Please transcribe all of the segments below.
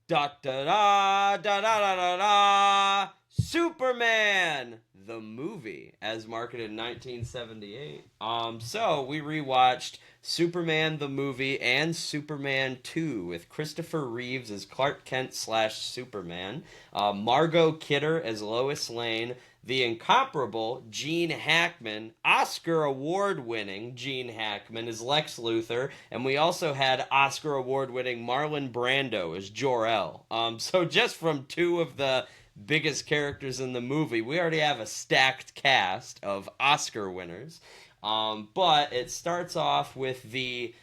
Da da da da da da da da. Superman the movie, as marketed in 1978. So we rewatched Superman the movie and Superman 2 with Christopher Reeves as Clark Kent slash Superman, Margot Kidder as Lois Lane, the incomparable Gene Hackman, Oscar award winning Gene Hackman as Lex Luthor, and we also had Oscar award winning Marlon Brando as Jor-El. So just from two of the biggest characters in the movie, we already have a stacked cast of Oscar winners. But it starts off with the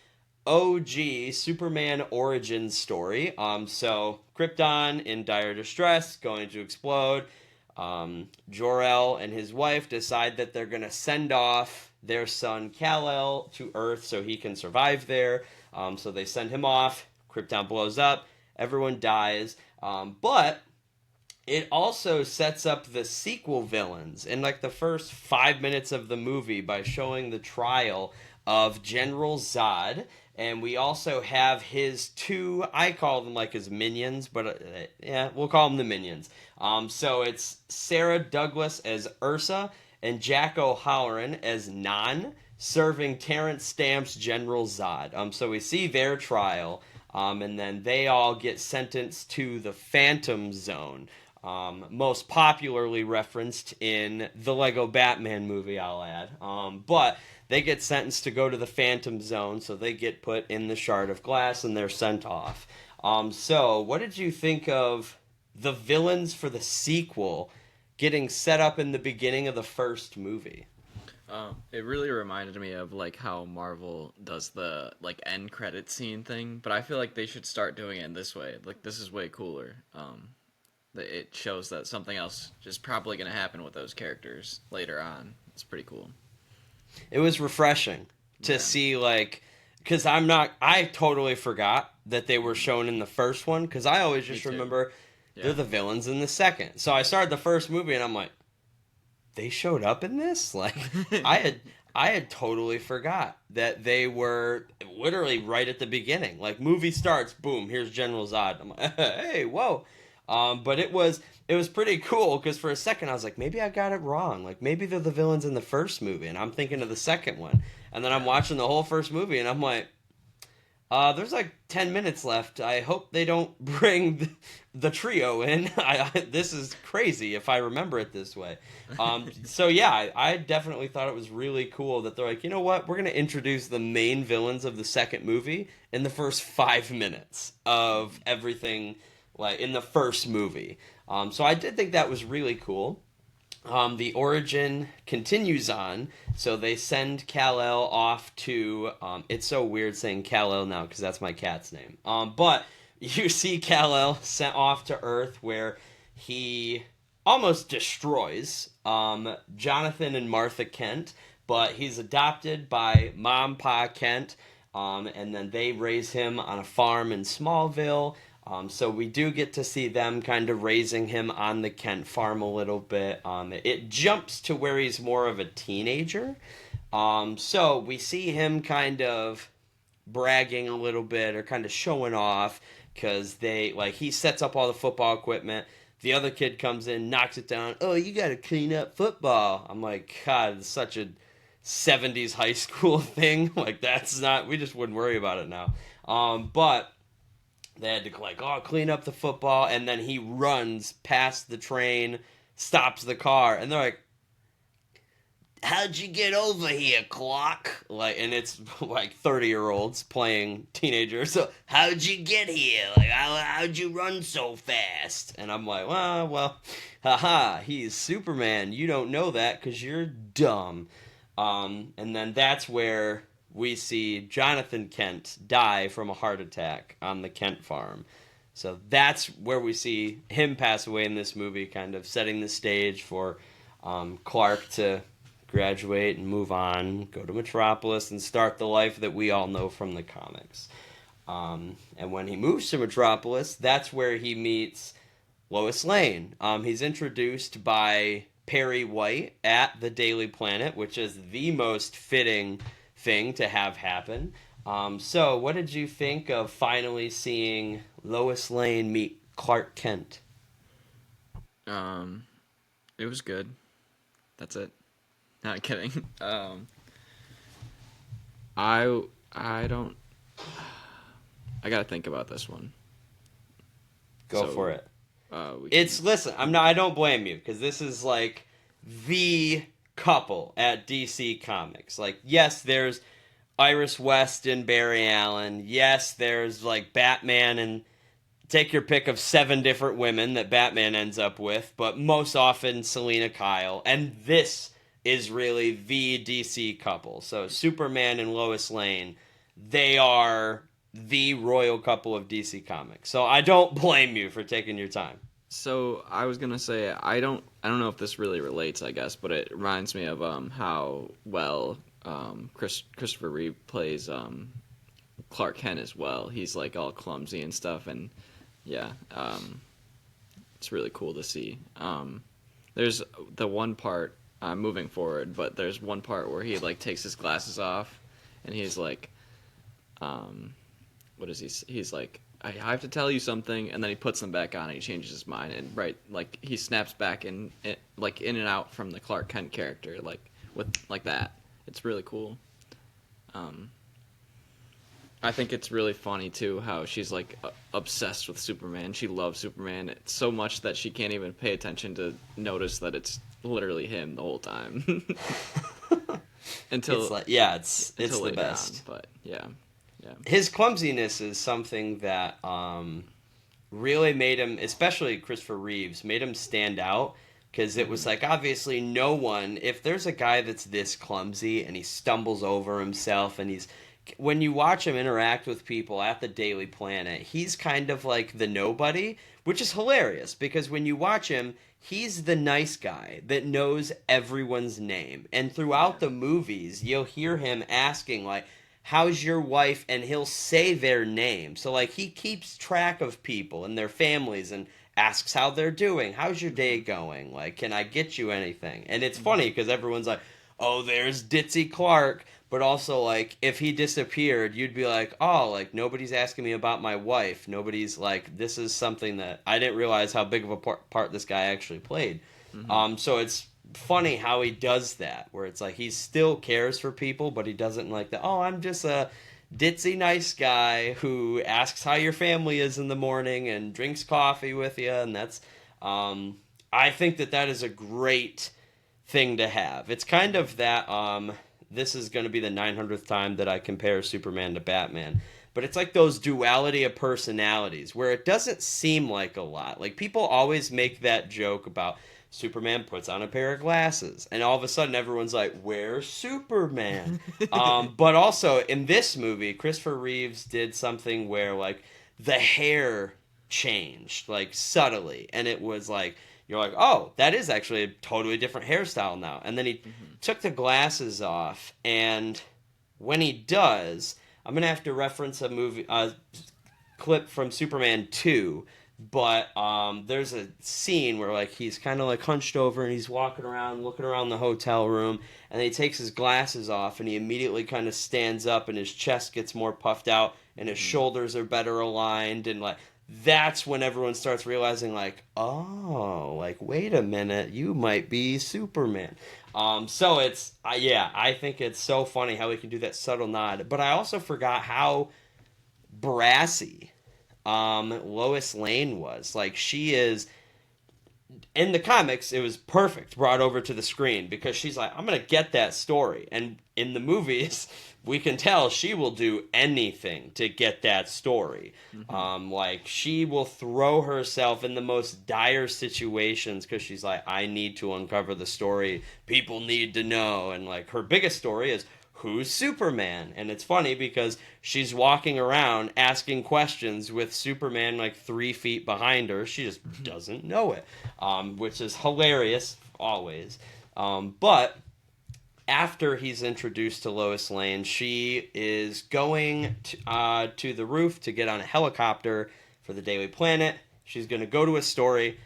OG Superman origin story. So Krypton in dire distress, going to explode. Jor-El and his wife decide that they're going to send off their son Kal-El to Earth so he can survive there. So they send him off. Krypton blows up. Everyone dies. But it also sets up the sequel villains in like the first 5 minutes of the movie by showing the trial of General Zod. And we also have his two, I call them like his minions, but yeah, we'll call them the minions. So it's Sarah Douglas as Ursa and Jack O'Halloran as Nan, serving Terrence Stamp's General Zod. So we see their trial, and then they all get sentenced to the Phantom Zone. Most popularly referenced in the Lego Batman movie, I'll add. But they get sentenced to go to the Phantom Zone, so they get put in the Shard of Glass and they're sent off. So, what did you think of the villains for the sequel getting set up in the beginning of the first movie? It really reminded me of like how Marvel does the like end credit scene thing, but I feel like they should start doing it in this way. Like this is way cooler. It shows that something else is probably going to happen with those characters later on. It's pretty cool. It was refreshing to see, like, because I totally forgot that they were shown in the first one, because I always just remember they're the villains in the second. So I started the first movie and I'm like, they showed up in this? Like, I had totally forgot that they were literally right at the beginning. Like, movie starts, boom, here's General Zod. I'm like, hey, whoa. But it was pretty cool because for a second I was like, maybe I got it wrong. Like maybe they're the villains in the first movie, and I'm thinking of the second one. And then I'm watching the whole first movie, and I'm like, there's like 10 minutes left. I hope they don't bring the trio in. This is crazy if I remember it this way. So yeah, I definitely thought it was really cool that they're like, you know what, we're gonna introduce the main villains of the second movie in the first 5 minutes of everything, like in the first movie. So I did think that was really cool. The origin continues on, so they send Kal-El off to. It's so weird saying Kal-El now because that's my cat's name. But you see Kal-El sent off to Earth where he almost destroys Jonathan and Martha Kent, but he's adopted by Mom, Pa Kent, and then they raise him on a farm in Smallville. So we do get to see them kind of raising him on the Kent farm a little bit. It jumps to where he's more of a teenager. So we see him kind of bragging a little bit or kind of showing off because he sets up all the football equipment. The other kid comes in, knocks it down. Oh, you got to clean up football. I'm like, God, it's such a 70s high school thing. Like that's not. We just wouldn't worry about it now. But they had to clean up the football, and then he runs past the train, stops the car, and they're like, "How'd you get over here, Clark?" Like, and it's like 30-year-olds playing teenagers. So, how'd you get here? Like, how'd you run so fast? And I'm like, well, haha, he's Superman. You don't know that because you're dumb. And then that's where we see Jonathan Kent die from a heart attack on the Kent farm. So that's where we see him pass away in this movie, kind of setting the stage for Clark to graduate and move on, go to Metropolis, and start the life that we all know from the comics. And when he moves to Metropolis, that's where he meets Lois Lane. He's introduced by Perry White at the Daily Planet, which is the most fitting thing to have happen. So what did you think of finally seeing Lois Lane meet Clark Kent? Um, it was good. That's it. Not kidding. I I don't. I gotta think about this one. Go for So it. we can. It's listen. I'm not. I don't blame you because this is like the couple at DC Comics. Like, yes, there's Iris West and Barry Allen. Yes, there's like Batman and take your pick of 7 different women that Batman ends up with, but most often Selena Kyle. And this is really the DC couple. So Superman and Lois Lane, they are the royal couple of DC Comics. So I don't blame you for taking your time. So I was gonna say I don't know if this really relates, I guess, but it reminds me of how well Christopher Reeve plays Clark Kent as well. He's like all clumsy and stuff, and yeah, it's really cool to see. There's the one part moving forward, but there's one part where he like takes his glasses off, and he's like, um, what is he? He's like, I have to tell you something, and then he puts them back on, and he changes his mind, and right, like he snaps back like in and out from the Clark Kent character, like with like that. It's really cool. Um, I think it's really funny too how she's like obsessed with Superman. She loves Superman so much that she can't even pay attention to notice that it's literally him the whole time. until It's like yeah, it's the later best. on, but yeah, yeah. His clumsiness is something that really made him, especially Christopher Reeves, made him stand out because it was like obviously no one. If there's a guy that's this clumsy and he stumbles over himself and he's when you watch him interact with people at the Daily Planet, he's kind of like the nobody, which is hilarious because when you watch him, he's the nice guy that knows everyone's name. And throughout the movies, you'll hear him asking like how's your wife and he'll say their name. So like he keeps track of people and their families and asks how they're doing. How's your day going? Like can I get you anything? And it's funny because everyone's like, "Oh, there's Ditzy Clark." But also, like, if he disappeared, you'd be like, oh, like, nobody's asking me about my wife. Nobody's like, this is something that I didn't realize how big of a part this guy actually played. So it's funny how he does that, where it's like he still cares for people, but he doesn't like that. Oh, I'm just a ditzy nice guy who asks how your family is in the morning and drinks coffee with you, and that's. I think that is a great thing to have. It's kind of that. This is going to be the 900th time that I compare Superman to Batman. But it's like those duality of personalities where it doesn't seem like a lot. Like people always make that joke about Superman puts on a pair of glasses, and all of a sudden everyone's like, "Where's Superman?" But also in this movie, Christopher Reeves did something where like the hair changed like subtly, and it was like you're like, "Oh, that is actually a totally different hairstyle now." And then he took the glasses off, and when he does, I'm gonna have to reference a movie, clip from Superman 2, but there's a scene where like he's kind of like hunched over and he's walking around looking around the hotel room and he takes his glasses off and he immediately kind of stands up and his chest gets more puffed out and his shoulders are better aligned and like that's when everyone starts realizing like oh like wait a minute you might be Superman. So it's yeah, I think it's so funny how he can do that subtle nod, but I also forgot how brassy Lois Lane was. Like she is in the comics, it was perfect brought over to the screen because she's like, I'm gonna get that story. And in the movies, we can tell she will do anything to get that story. Like she will throw herself in the most dire situations because she's like, I need to uncover the story people need to know. And like her biggest story is who's Superman? And it's funny because she's walking around asking questions with Superman like 3 feet behind her. She just doesn't know it, which is hilarious always. But after he's introduced to Lois Lane, she is going to the roof to get on a helicopter for the Daily Planet. She's going to go to a story.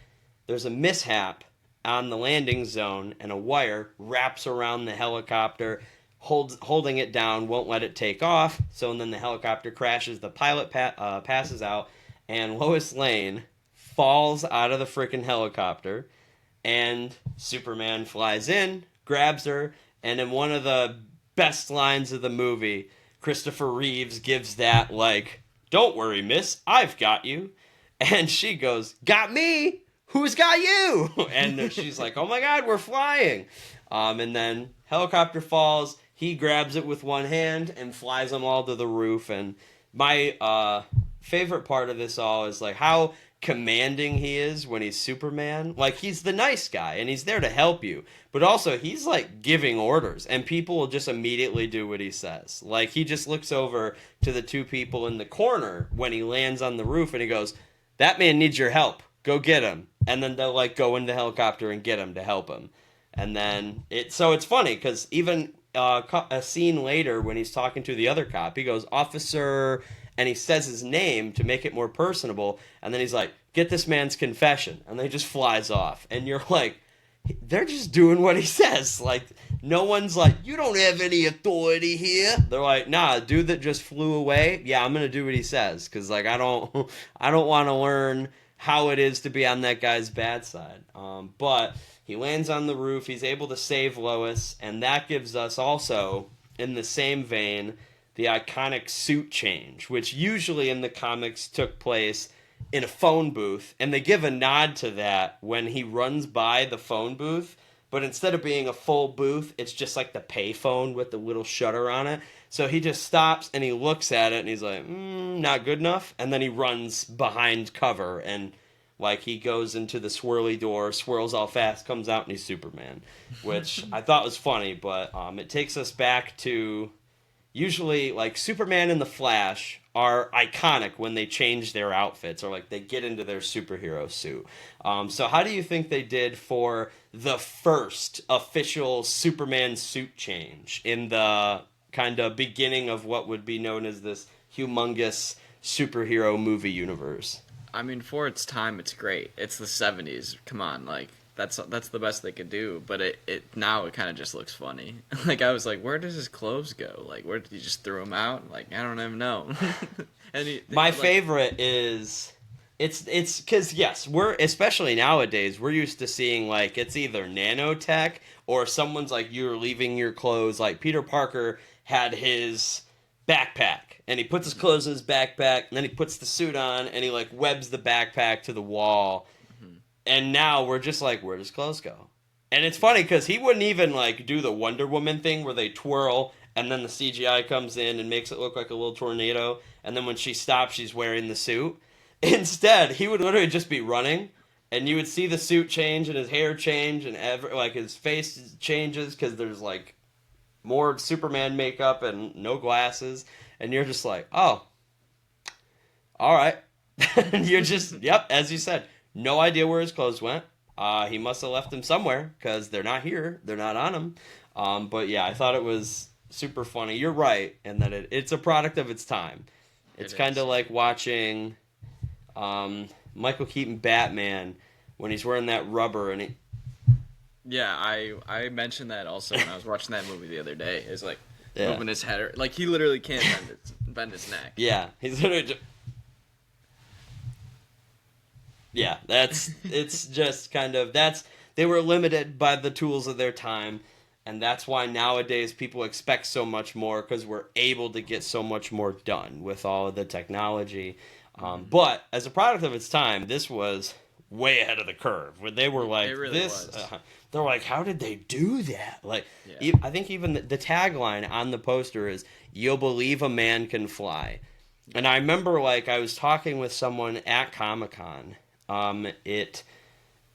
There's a mishap on the landing zone, and a wire wraps around the helicopter. holding it down, won't let it take off. So and then the helicopter crashes. The pilot passes out, and Lois Lane falls out of the freaking helicopter, and Superman flies in, grabs her, and in one of the best lines of the movie, Christopher Reeves gives that, like, "Don't worry, miss, I've got you." And she goes, "Got me? Who's got you?" And she's like, "Oh my God, we're flying." And then helicopter falls. He grabs it with one hand and flies them all to the roof. And my favorite part of this all is like how commanding he is when he's Superman. Like, he's the nice guy and he's there to help you, but also he's like giving orders and people will just immediately do what he says. Like, he just looks over to the two people in the corner when he lands on the roof and he goes, "That man needs your help, go get him." And then they'll like go in the helicopter and get him to help him. And then it's funny because even a scene later when he's talking to the other cop, he goes, "Officer," and he says his name to make it more personable, and then he's like, "Get this man's confession," and then he just flies off, and you're like, they're just doing what he says. Like, no one's like, "You don't have any authority here." They're like, "Nah, dude that just flew away, yeah, I'm gonna do what he says, because like I don't want to learn how it is to be on that guy's bad side." But he lands on the roof, he's able to save Lois, and that gives us also, in the same vein, the iconic suit change, which usually in the comics took place in a phone booth, and they give a nod to that when he runs by the phone booth, but instead of being a full booth, it's just like the pay phone with the little shutter on it. So he just stops and he looks at it and he's like, "Not good enough," and then he runs behind cover and like he goes into the swirly door, swirls all fast, comes out, and he's Superman, which I thought was funny, but it takes us back to usually like Superman and the Flash are iconic when they change their outfits or like they get into their superhero suit. So how do you think they did for the first official Superman suit change in the kind of beginning of what would be known as this humongous superhero movie universe? I mean, for its time, it's great. It's the 70s. Come on, like that's the best they could do. But it now it kind of just looks funny. Like, I was like, where does his clothes go? Like, where did he just throw them out? Like, I don't even know. And my favorite is it's because yes, we're especially nowadays we're used to seeing like it's either nanotech or someone's like you're leaving your clothes. Like Peter Parker had his backpack and he puts his clothes in his backpack and then he puts the suit on and he like webs the backpack to the wall. And now we're just like, where does clothes go? And it's funny because he wouldn't even like do the Wonder Woman thing where they twirl and then the CGI comes in and makes it look like a little tornado. And then when she stops, she's wearing the suit. Instead, he would literally just be running and you would see the suit change and his hair change and like his face changes because there's like more Superman makeup and no glasses. And you're just like, oh, all right. And you're just, yep, as you said, no idea where his clothes went. He must have left them somewhere because they're not here. They're not on him. But yeah, I thought it was super funny. You're right in that it's a product of its time. It's kind of like watching Michael Keaton Batman when he's wearing that rubber and he... Yeah, I mentioned that also when I was watching that movie the other day. It's like moving his head. Like, he literally can't bend his neck. Yeah, he's literally just... Yeah, it's just kind of, they were limited by the tools of their time, and that's why nowadays people expect so much more, because we're able to get so much more done with all of the technology. But as a product of its time, this was way ahead of the curve, where they were like, it really was. They're like, how did they do that? Like, I think even the tagline on the poster is, "You'll believe a man can fly." And I remember, like, I was talking with someone at Comic-Con. It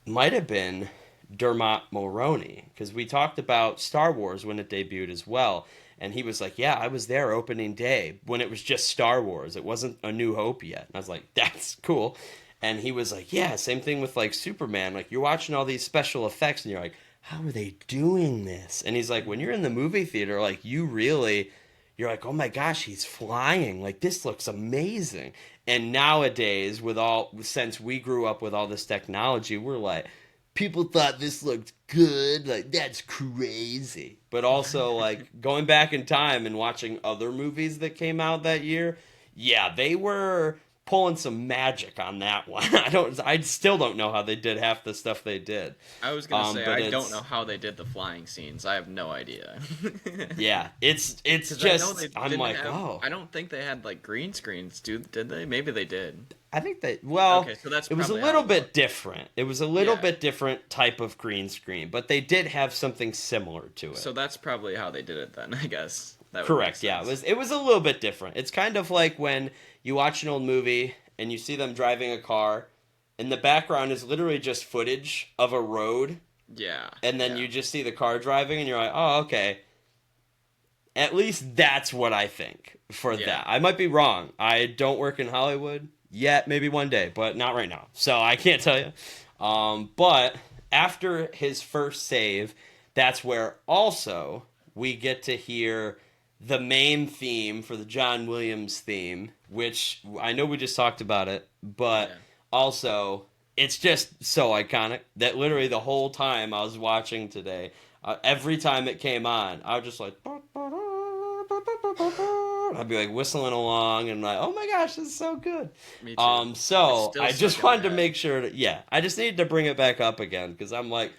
might have been Dermot Mulroney, because we talked about Star Wars when it debuted as well, and he was like, "Yeah, I was there opening day when it was just Star Wars. It wasn't A New Hope yet." And I was like, "That's cool." And he was like, "Yeah, same thing with like Superman. Like, you're watching all these special effects, and you're like, how are they doing this?" And he's like, when you're in the movie theater, like you're like, oh my gosh, he's flying. Like, this looks amazing. And nowadays, since we grew up with all this technology, we're like, people thought this looked good. Like, that's crazy. But also, like, going back in time and watching other movies that came out that year, yeah, they were pulling some magic on that one. I still don't know how they did half the stuff they did. I was gonna say But I don't know how they did the flying scenes. I have no idea. yeah, it's Because I know just they I'm didn't like, have. oh, I don't think they had like green screens. Did they? Maybe they did. I think that, well, Okay, so that's it was a probably how little it bit looked. different. It was a little Yeah. bit different type of green screen, but they did have something similar to it. So that's probably how they did it then. I guess that would make Correct. Yeah, sense. it was a little bit different. It's kind of like when you watch an old movie and you see them driving a car, and the background is literally just footage of a road, Yeah. and then Yeah. you just see the car driving, and you're like, oh, okay. At least that's what I think for Yeah. that. I might be wrong. I don't work in Hollywood yet, maybe one day, but not right now. So I can't tell you. But after his first save, that's where also we get to hear the main theme for the John Williams theme, which I know we just talked about it, but Yeah. also it's just so iconic that literally the whole time I was watching today, every time it came on, I was just like, I'd be like whistling along and like, oh my gosh, this is so good. Me too. It's So still I stuck just in my wanted to head. make sure that, yeah, I just needed to bring it back up again because I'm like,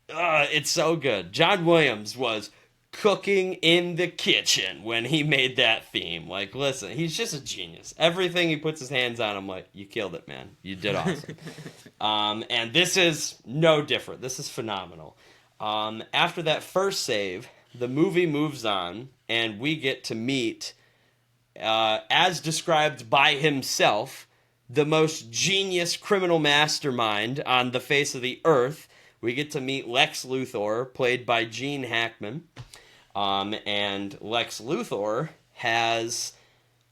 it's so good. John Williams was cooking in the kitchen when he made that theme. Like, listen, he's just a genius. Everything he puts his hands on, I'm like, you killed it, man. You did awesome. And this is no different. This is phenomenal. After that first save, the movie moves on, and we get to meet, as described by himself, the most genius criminal mastermind on the face of the earth. We get to meet Lex Luthor, played by Gene Hackman. And Lex Luthor has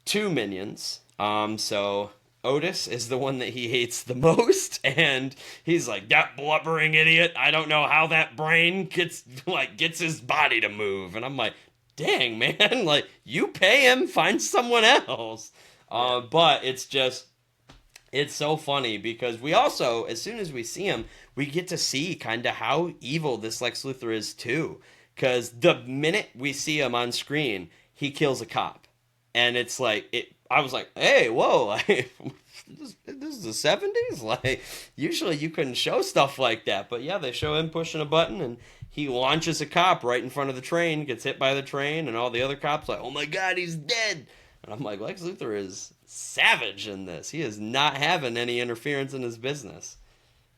two minions. So Otis is the one that he hates the most, and he's like, that blubbering idiot. I don't know how that brain gets his body to move. And I'm like, dang, man, like, you pay him, find someone else. Yeah. But it's so funny because we also, as soon as we see him, we get to see kind of how evil this Lex Luthor is too. Because the minute we see him on screen, he kills a cop, and it's like it. I was like, hey, whoa, like, this is the '70s. Like, usually you couldn't show stuff like that, but yeah, they show him pushing a button, and he launches a cop right in front of the train, gets hit by the train, and all the other cops like, oh my god, he's dead. And I'm like, Lex Luthor is savage in this. He is not having any interference in his business.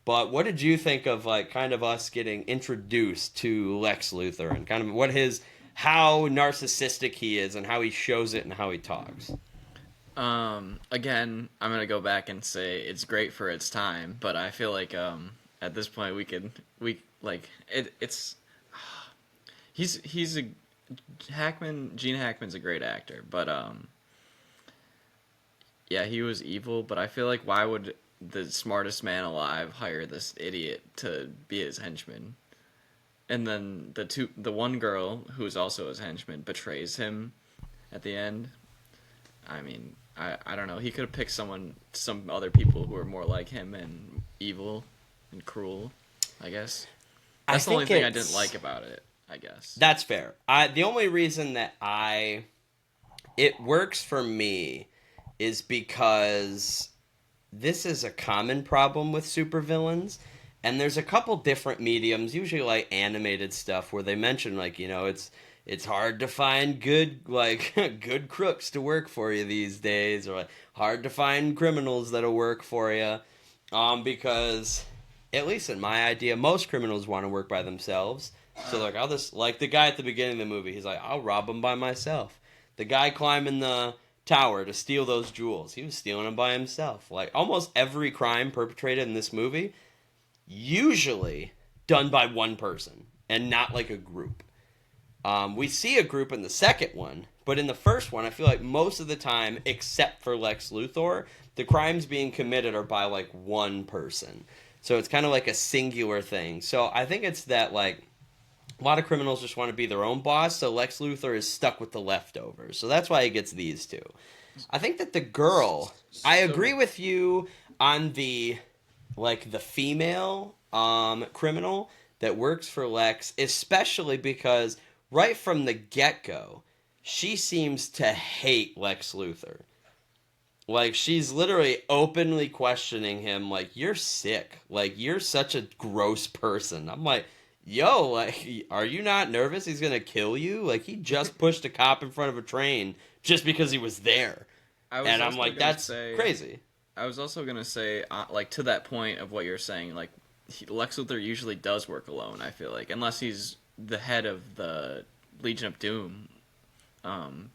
But what did you think of like kind of us getting introduced to Lex Luthor and kind of how narcissistic he is and how he shows it and how he talks? Again, I'm gonna go back and say it's great for its time, but I feel like at this point we like it's he's a Gene Hackman's a great actor, but yeah, he was evil, but I feel like why would the smartest man alive hire this idiot to be his henchman? And then the one girl who's also his henchman betrays him at the end. I mean, I don't know. He could have picked some other people who are more like him and evil and cruel, I guess. That's the only thing I didn't like about it, I guess. That's fair. The only reason that it works for me is because this is a common problem with supervillains. And there's a couple different mediums, usually like animated stuff, where they mention like, it's hard to find good good crooks to work for you these days, or like hard to find criminals that'll work for you, because at least in my idea, most criminals want to work by themselves. So like I'll just like the guy at the beginning of the movie, he's like, I'll rob him by myself. The guy climbing the tower to steal those jewels, he was stealing them by himself. Like almost every crime perpetrated in this movie, usually done by one person and not like a group. We see a group in the second one, but in the first one, I feel like most of the time, except for Lex Luthor, the crimes being committed are by like one person. So it's kind of like a singular thing. So I think it's that like a lot of criminals just want to be their own boss, so Lex Luthor is stuck with the leftovers. So that's why he gets these two. I think that the girl, I agree with you on the female criminal that works for Lex, especially because right from the get-go, she seems to hate Lex Luthor. Like, she's literally openly questioning him, like, you're sick. Like, you're such a gross person. I'm like, yo, like, are you not nervous he's gonna kill you? Like, he just pushed a cop in front of a train just because he was there. I was And I'm also like, gonna that's say, crazy. I was also gonna say, like to that point of what you're saying, like Lex Luthor usually does work alone. I feel like unless he's the head of the Legion of Doom.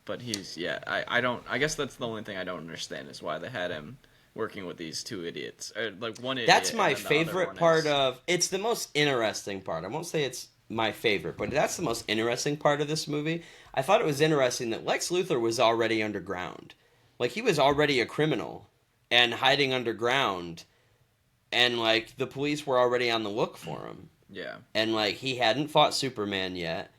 But he's yeah. I don't. I guess that's the only thing I don't understand is why they had him working with these two idiots, or like one idiot. That's And my then the other favorite one part is, of it's the most interesting part. I won't say it's my favorite, but that's the most interesting part of this movie. I thought it was interesting that Lex Luthor was already underground. Like he was already a criminal and hiding underground and like the police were already on the look for him. yeah. And like he hadn't fought Superman yet,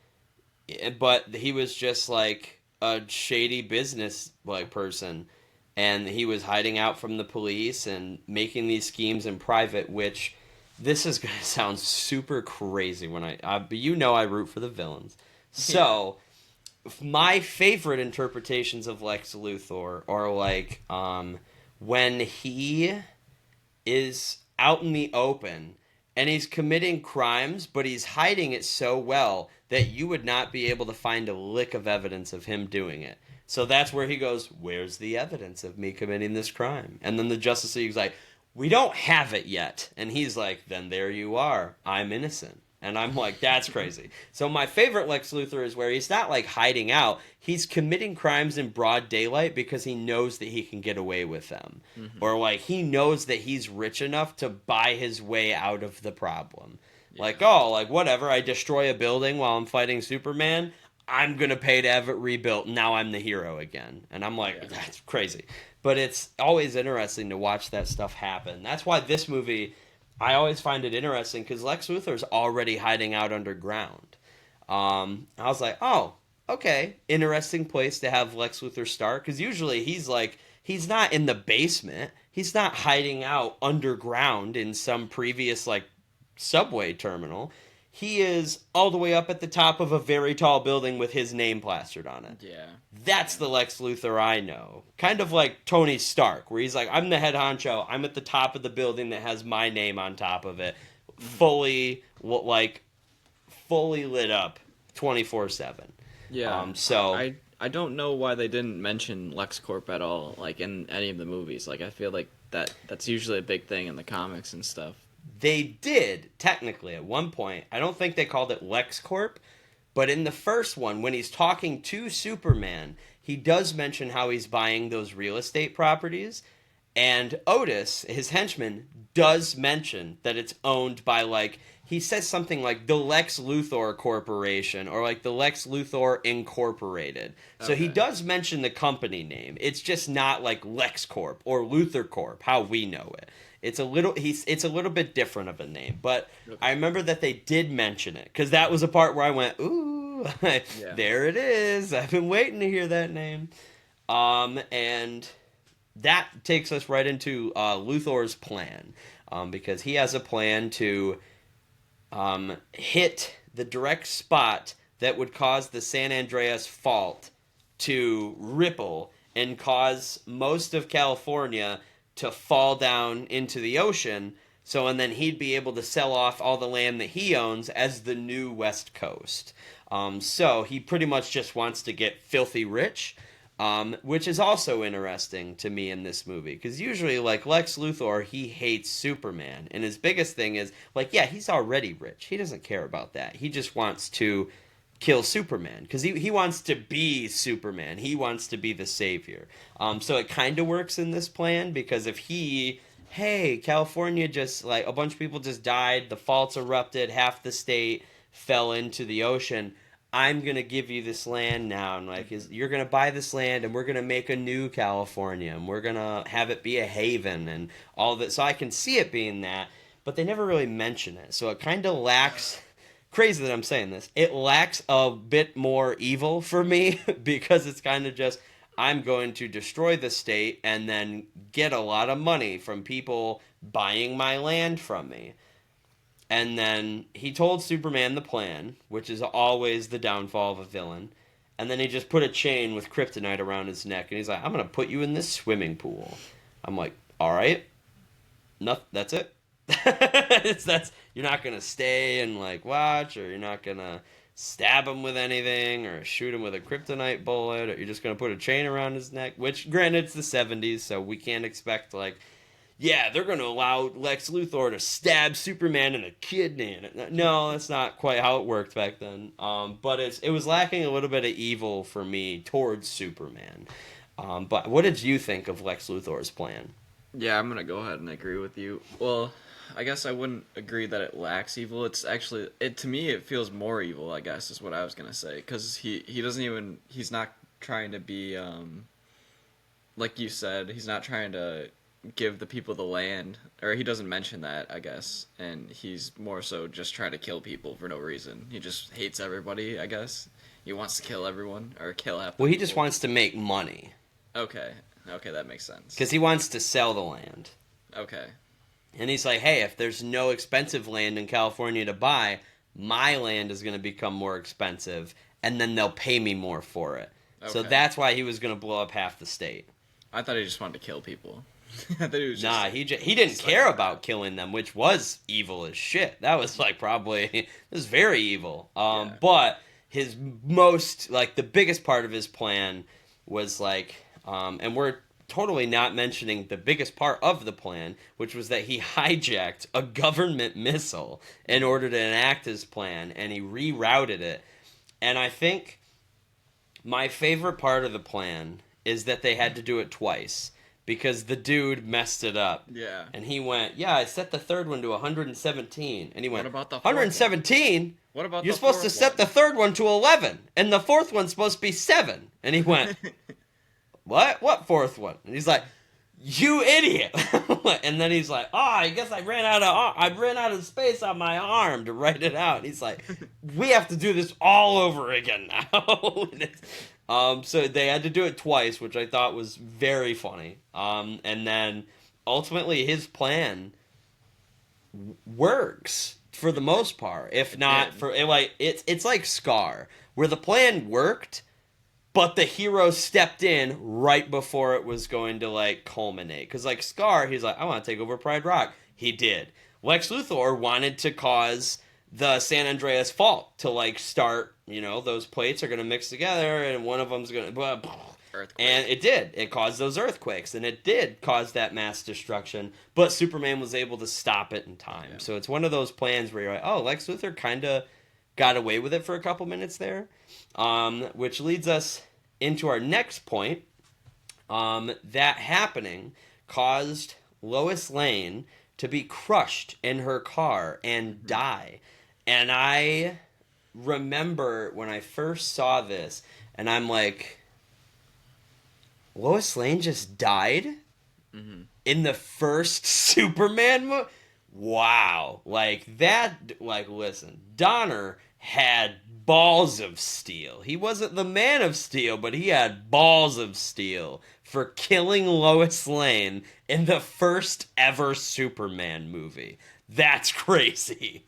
but he was just like a shady business like person and he was hiding out from the police and making these schemes in private, which this is going to sound super crazy when but you know I root for the villains. So my favorite interpretations of Lex Luthor are like when he is out in the open and he's committing crimes, but he's hiding it so well that you would not be able to find a lick of evidence of him doing it. So that's where he goes, where's the evidence of me committing this crime? And then the Justice League's like, we don't have it yet. And he's like, then there you are. I'm innocent. And I'm like, that's crazy. So my favorite Lex Luthor is where he's not like hiding out. He's committing crimes in broad daylight because he knows that he can get away with them. Mm-hmm. Or like he knows that he's rich enough to buy his way out of the problem. Yeah. Like, oh, like whatever, I destroy a building while I'm fighting Superman. I'm going to pay to have it rebuilt. Now I'm the hero again. And I'm like, yeah. That's crazy. But it's always interesting to watch that stuff happen. That's why this movie, I always find it interesting because Lex Luthor's already hiding out underground. I was like, oh, okay, interesting place to have Lex Luthor start because usually he's not in the basement. He's not hiding out underground in some previous like subway terminal. He is all the way up at the top of a very tall building with his name plastered on it. Yeah. That's the Lex Luthor I know. Kind of like Tony Stark, where he's like, I'm the head honcho. I'm at the top of the building that has my name on top of it. Fully lit up 24/7. Yeah. So I don't know why they didn't mention LexCorp at all, like in any of the movies. Like I feel like that's usually a big thing in the comics and stuff. They did, technically, at one point. I don't think they called it LexCorp, but in the first one, when he's talking to Superman, he does mention how he's buying those real estate properties, and Otis, his henchman, does mention that it's owned by, like, he says something like the Lex Luthor Corporation, or like the Lex Luthor Incorporated. So he does mention the company name. It's just not like LexCorp or Luthor Corp, how we know it. It's a little bit different of a name, but okay. I remember that they did mention it because that was a part where I went, "Ooh, yeah. There it is! I've been waiting to hear that name." And that takes us right into Luthor's plan, because he has a plan to hit the direct spot that would cause the San Andreas Fault to ripple and cause most of California to fall down into the ocean, and then he'd be able to sell off all the land that he owns as the new West Coast. So he pretty much just wants to get filthy rich, which is also interesting to me in this movie, because usually, like, Lex Luthor, he hates Superman, and his biggest thing is, like, yeah, he's already rich. He doesn't care about that. He just wants to kill Superman because he wants to be Superman. He wants to be the savior. So it kind of works in this plan because if hey, California just, like, a bunch of people just died, the faults erupted, half the state fell into the ocean. I'm going to give you this land now, and like, you're going to buy this land, and we're going to make a new California, and we're going to have it be a haven, and all of it. So I can see it being that, but they never really mention it. So it kind of lacks... Crazy that I'm saying this. It lacks a bit more evil for me because it's kind of just, I'm going to destroy the state and then get a lot of money from people buying my land from me. And then he told Superman the plan, which is always the downfall of a villain. And then he just put a chain with kryptonite around his neck, and he's like, "I'm gonna put you in this swimming pool." I'm like, "All right, no, that's it. That's you're not gonna stay and like watch, or you're not gonna stab him with anything, or shoot him with a kryptonite bullet, or you're just gonna put a chain around his neck." Which, granted, it's the '70s, so we can't expect like, yeah, they're going to allow Lex Luthor to stab Superman in the kidney. No, that's not quite how it worked back then. But it was lacking a little bit of evil for me towards Superman. But what did you think of Lex Luthor's plan? Yeah, I'm gonna go ahead and agree with you. Well, I guess I wouldn't agree that it lacks evil. It's actually to me it feels more evil, I guess is what I was gonna say, because he doesn't even he's not trying to be like you said, he's not trying to give the people the land, or he doesn't mention that, I guess, and he's more so just trying to kill people for no reason. He just hates everybody, I guess. He wants to kill everyone, or kill half the Well, he people. just wants to make money. Okay, that makes sense. Because he wants to sell the land. Okay. And he's like, hey, if there's no expensive land in California to buy, my land is going to become more expensive, and then they'll pay me more for it. Okay. So that's why he was going to blow up half the state. I thought he just wanted to kill people. I thought he was he didn't care about killing them, which was evil as shit. That was like it was very evil. Yeah. But his most, like, the biggest part of his plan was like, and we're totally not mentioning the biggest part of the plan, which was that he hijacked a government missile in order to enact his plan, and he rerouted it. And I think my favorite part of the plan is that they had to do it twice, because the dude messed it up. Yeah. And he went, yeah, I set the third one to 117. And he went, what about the 117? What about You're the supposed to set the third one to 11, and the fourth one's supposed to be 7. And he went, what? What fourth one? And he's like, you idiot. And then he's like, I guess I ran out of space on my arm to write it out. And he's like, we have to do this all over again now. So they had to do it twice, which I thought was very funny. And then ultimately his plan works for the most part. If not for it's like Scar, where the plan worked, but the hero stepped in right before it was going to like culminate. Because like Scar, he's like, I want to take over Pride Rock. He did. Lex Luthor wanted to cause the San Andreas fault to like start, those plates are going to mix together and one of them's going to earthquake. And it did. It caused those earthquakes, and it did cause that mass destruction, but Superman was able to stop it in time. Yeah. So it's one of those plans where you're like, oh, Lex Luthor kind of got away with it for a couple minutes there, which leads us into our next point. That happening caused Lois Lane to be crushed in her car and die. And I remember when I first saw this, and I'm like, Lois Lane just died? Mm-hmm. In the first Superman movie? Wow. Listen, Donner had balls of steel. He wasn't the Man of Steel, but he had balls of steel for killing Lois Lane in the first ever Superman movie. That's crazy.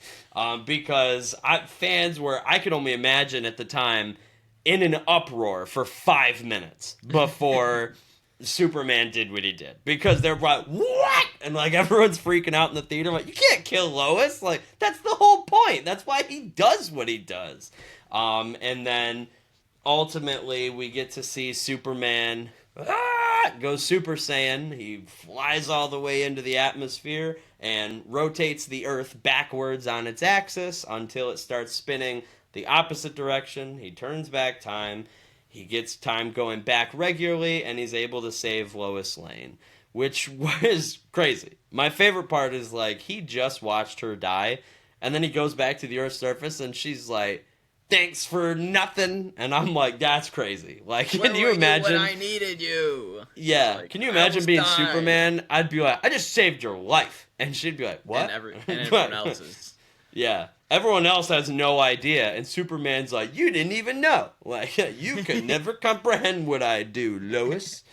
Because fans were, I could only imagine at the time, in an uproar for 5 minutes before Superman did what he did. Because they're like, what? And like everyone's freaking out in the theater. Like, you can't kill Lois. Like, that's the whole point. That's why he does what he does. And then ultimately we get to see Superman go Super Saiyan. He flies all the way into the atmosphere and rotates the Earth backwards on its axis until it starts spinning the opposite direction. He turns back time. He gets time going back regularly, and he's able to save Lois Lane, which was crazy. My favorite part is, like, he just watched her die, and then he goes back to the Earth's surface, and she's like, thanks for nothing. And I'm like, that's crazy. Like, can you imagine? When I needed you. Yeah. Like, can you imagine being Superman? I'd be like, I just saved your life. And she'd be like, what? And everyone else's. Yeah. Everyone else has no idea. And Superman's like, you didn't even know. Like, you could never comprehend what I do, Lois.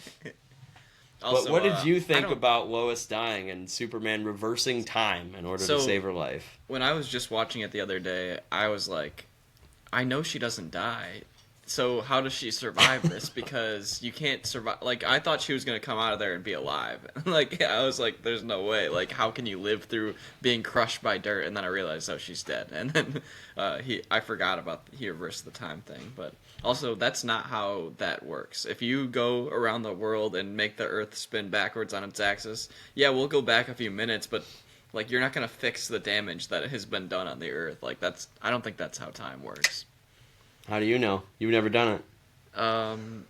But Also, what did you I think don't. about Lois dying and Superman reversing time in order to So save her life? when I was just watching it the other day, I was like, I know she doesn't die. So how does she survive this? Because you can't survive. Like I thought she was gonna come out of there and be alive. Like I was like, there's no way. Like how can you live through being crushed by dirt? And then I realized, oh, she's dead. And then I forgot about he reversed the time thing. But also, that's not how that works. If you go around the world and make the Earth spin backwards on its axis, yeah, we'll go back a few minutes, but like you're not gonna fix the damage that has been done on the Earth. Like that's I don't think that's how time works. How do you know? You've never done it. I'm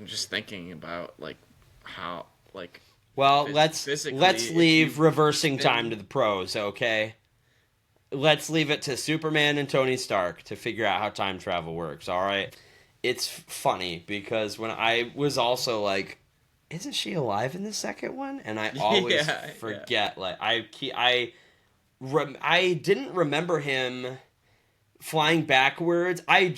just thinking about like how like Well, let's physically if leave you reversing time spin. to the pros, okay? Let's leave it to Superman and Tony Stark to figure out how time travel works, all right? It's funny because when I was also like, isn't she alive in the second one? And I always Yeah, yeah. forget. Like I didn't remember him flying backwards. I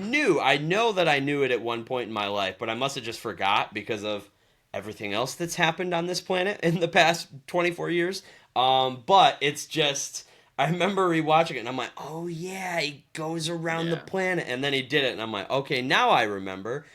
know that I knew it at one point in my life, but I must have just forgot because of everything else that's happened on this planet in the past 24 years. But it's just I remember rewatching it and I'm like, oh yeah, he goes around the Yeah. planet, and then he did it, and I'm like, okay, now I remember.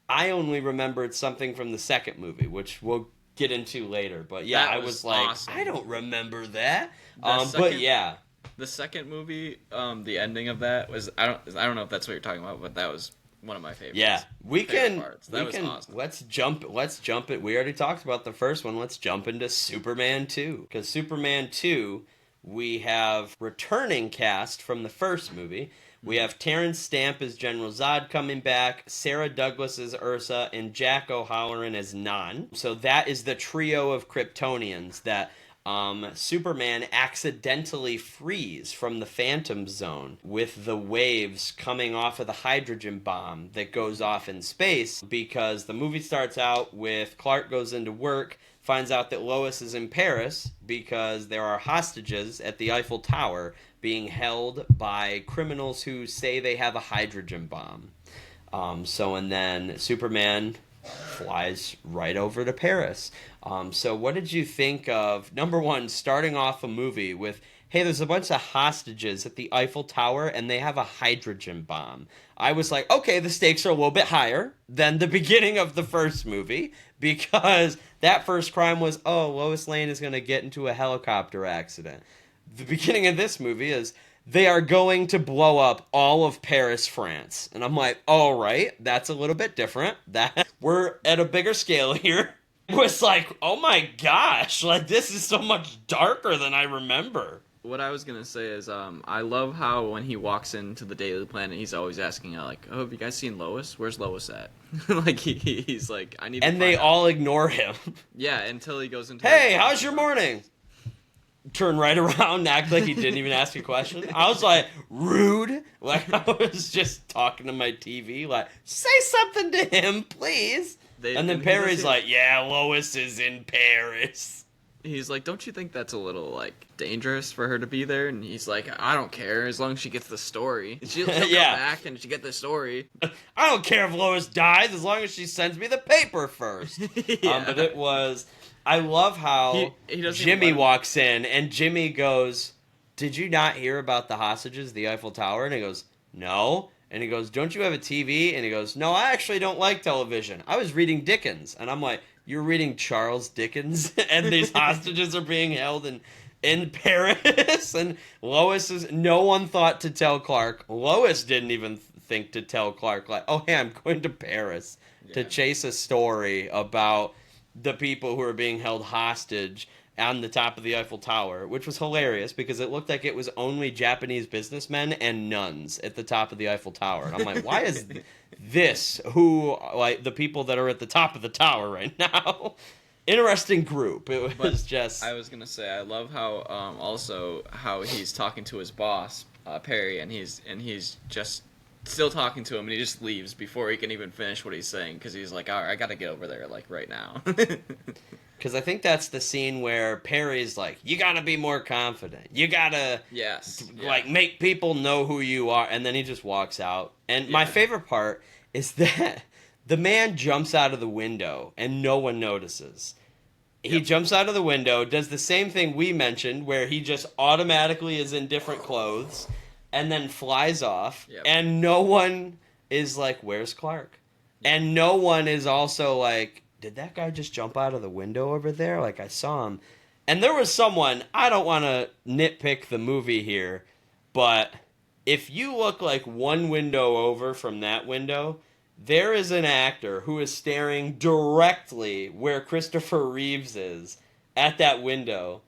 I only remembered something from the second movie, which we'll get into later. But yeah, That I was was like, I awesome. don't remember that. The But second yeah, the second movie, the ending of that was I don't know if that's what you're talking about, but that was one of my yeah, favorite parts. That we was can awesome. let's jump it. We already talked about the first one. Let's jump into Superman 2, because Superman 2, we have returning cast from the first movie. We Hmm. have Terrence Stamp as General Zod coming back, Sarah Douglas as Ursa, and Jack O'Halloran as Non. So that is the trio of Kryptonians that Superman accidentally frees from the Phantom Zone with the waves coming off of the hydrogen bomb that goes off in space, because the movie starts out with Clark goes into work, finds out that Lois is in Paris because there are hostages at the Eiffel Tower being held by criminals who say they have a hydrogen bomb. And then Superman flies right over to Paris. So what did you think of, number one, starting off a movie with, hey, there's a bunch of hostages at the Eiffel Tower and they have a hydrogen bomb? I was like, okay, the stakes are a little bit higher than the beginning of the first movie, because that first crime was, oh, Lois Lane is going to get into a helicopter accident. The beginning of this movie is they are going to blow up all of Paris, France. And I'm like, all right, that's a little bit different. That we're at a bigger scale here. It was like, oh my gosh, like this is so much darker than I remember. What I was gonna say is, I love how when he walks into the Daily Planet, he's always asking, like, "Oh, have you guys seen Lois? Where's Lois at?" Like he's like, "I need to And they find out." all ignore him. Yeah, until he goes into his Hey, how's boss's your office. morning? Turn right around and act like he didn't even ask a question. I was like, rude. Like, I was just talking to my TV, like, say something to him, please. And then And he Perry's doesn't. like, yeah, Lois is in Paris. He's like, "Don't you think that's a little like dangerous for her to be there?" And he's like, "I don't care as long as she gets the story. She'll come Yeah. back and she get the story." I don't care if Lois dies as long as she sends me the paper first. Yeah. But it was, I love how He doesn't even Jimmy let him. walks in and Jimmy goes, did you not hear about the hostages, the Eiffel Tower? And he goes, no. And he goes, don't you have a TV? And he goes, no, I actually don't like television. I was reading Dickens. And I'm like, you're reading Charles Dickens? And these hostages are being held in Paris? And Lois is, no one thought to tell Clark. Lois didn't even think to tell Clark, like, oh, hey, I'm going to Paris to Yeah. chase a story about the people who are being held hostage on the top of the Eiffel Tower, which was hilarious because it looked like it was only Japanese businessmen and nuns at the top of the Eiffel Tower. And I'm like, why is this who, like, the people that are at the top of the tower right now? Interesting group. It But was just, I was gonna say I love how also how he's talking to his boss Perry, and he's just still talking to him, and he just leaves before he can even finish what he's saying because he's like, all right, I gotta get over there like right now. because I think that's the scene where Perry's like, you gotta be more confident. You gotta, Yes. like, make people know who you are. And then he just walks out. And my Yeah. favorite part is that The man jumps out of the window and no one notices. He jumps out of the window, does the same thing we mentioned, where he just automatically is in different clothes, and then flies off, and no one is like, where's Clark? And no one is also like, did that guy just jump out of the window over there? Like, I saw him. And there was someone, I don't want to nitpick the movie here, but if you look like one window over from that window, there is an actor who is staring directly where Christopher Reeves is at that window.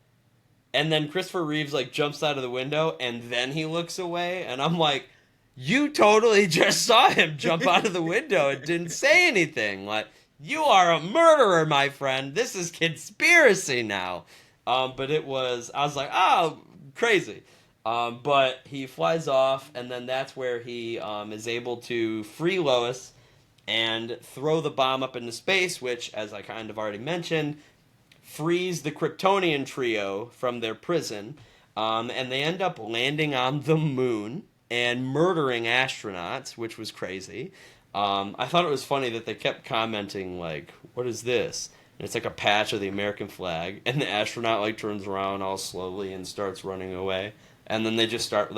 And then Christopher Reeves like jumps out of the window and then he looks away. And I'm like, you totally just saw him jump out of the window and didn't say anything. Like, you are a murderer, my friend. This is conspiracy now. But I was like, oh, crazy. But he flies off, and then that's where he is able to free Lois and throw the bomb up into space, which, as I kind of already mentioned, frees the Kryptonian trio from their prison, and they end up landing on the moon and murdering astronauts, which was crazy. I thought it was funny that they kept commenting, like, what is this? And it's like a patch of the American flag, and the astronaut, like, turns around all slowly and starts running away. And then they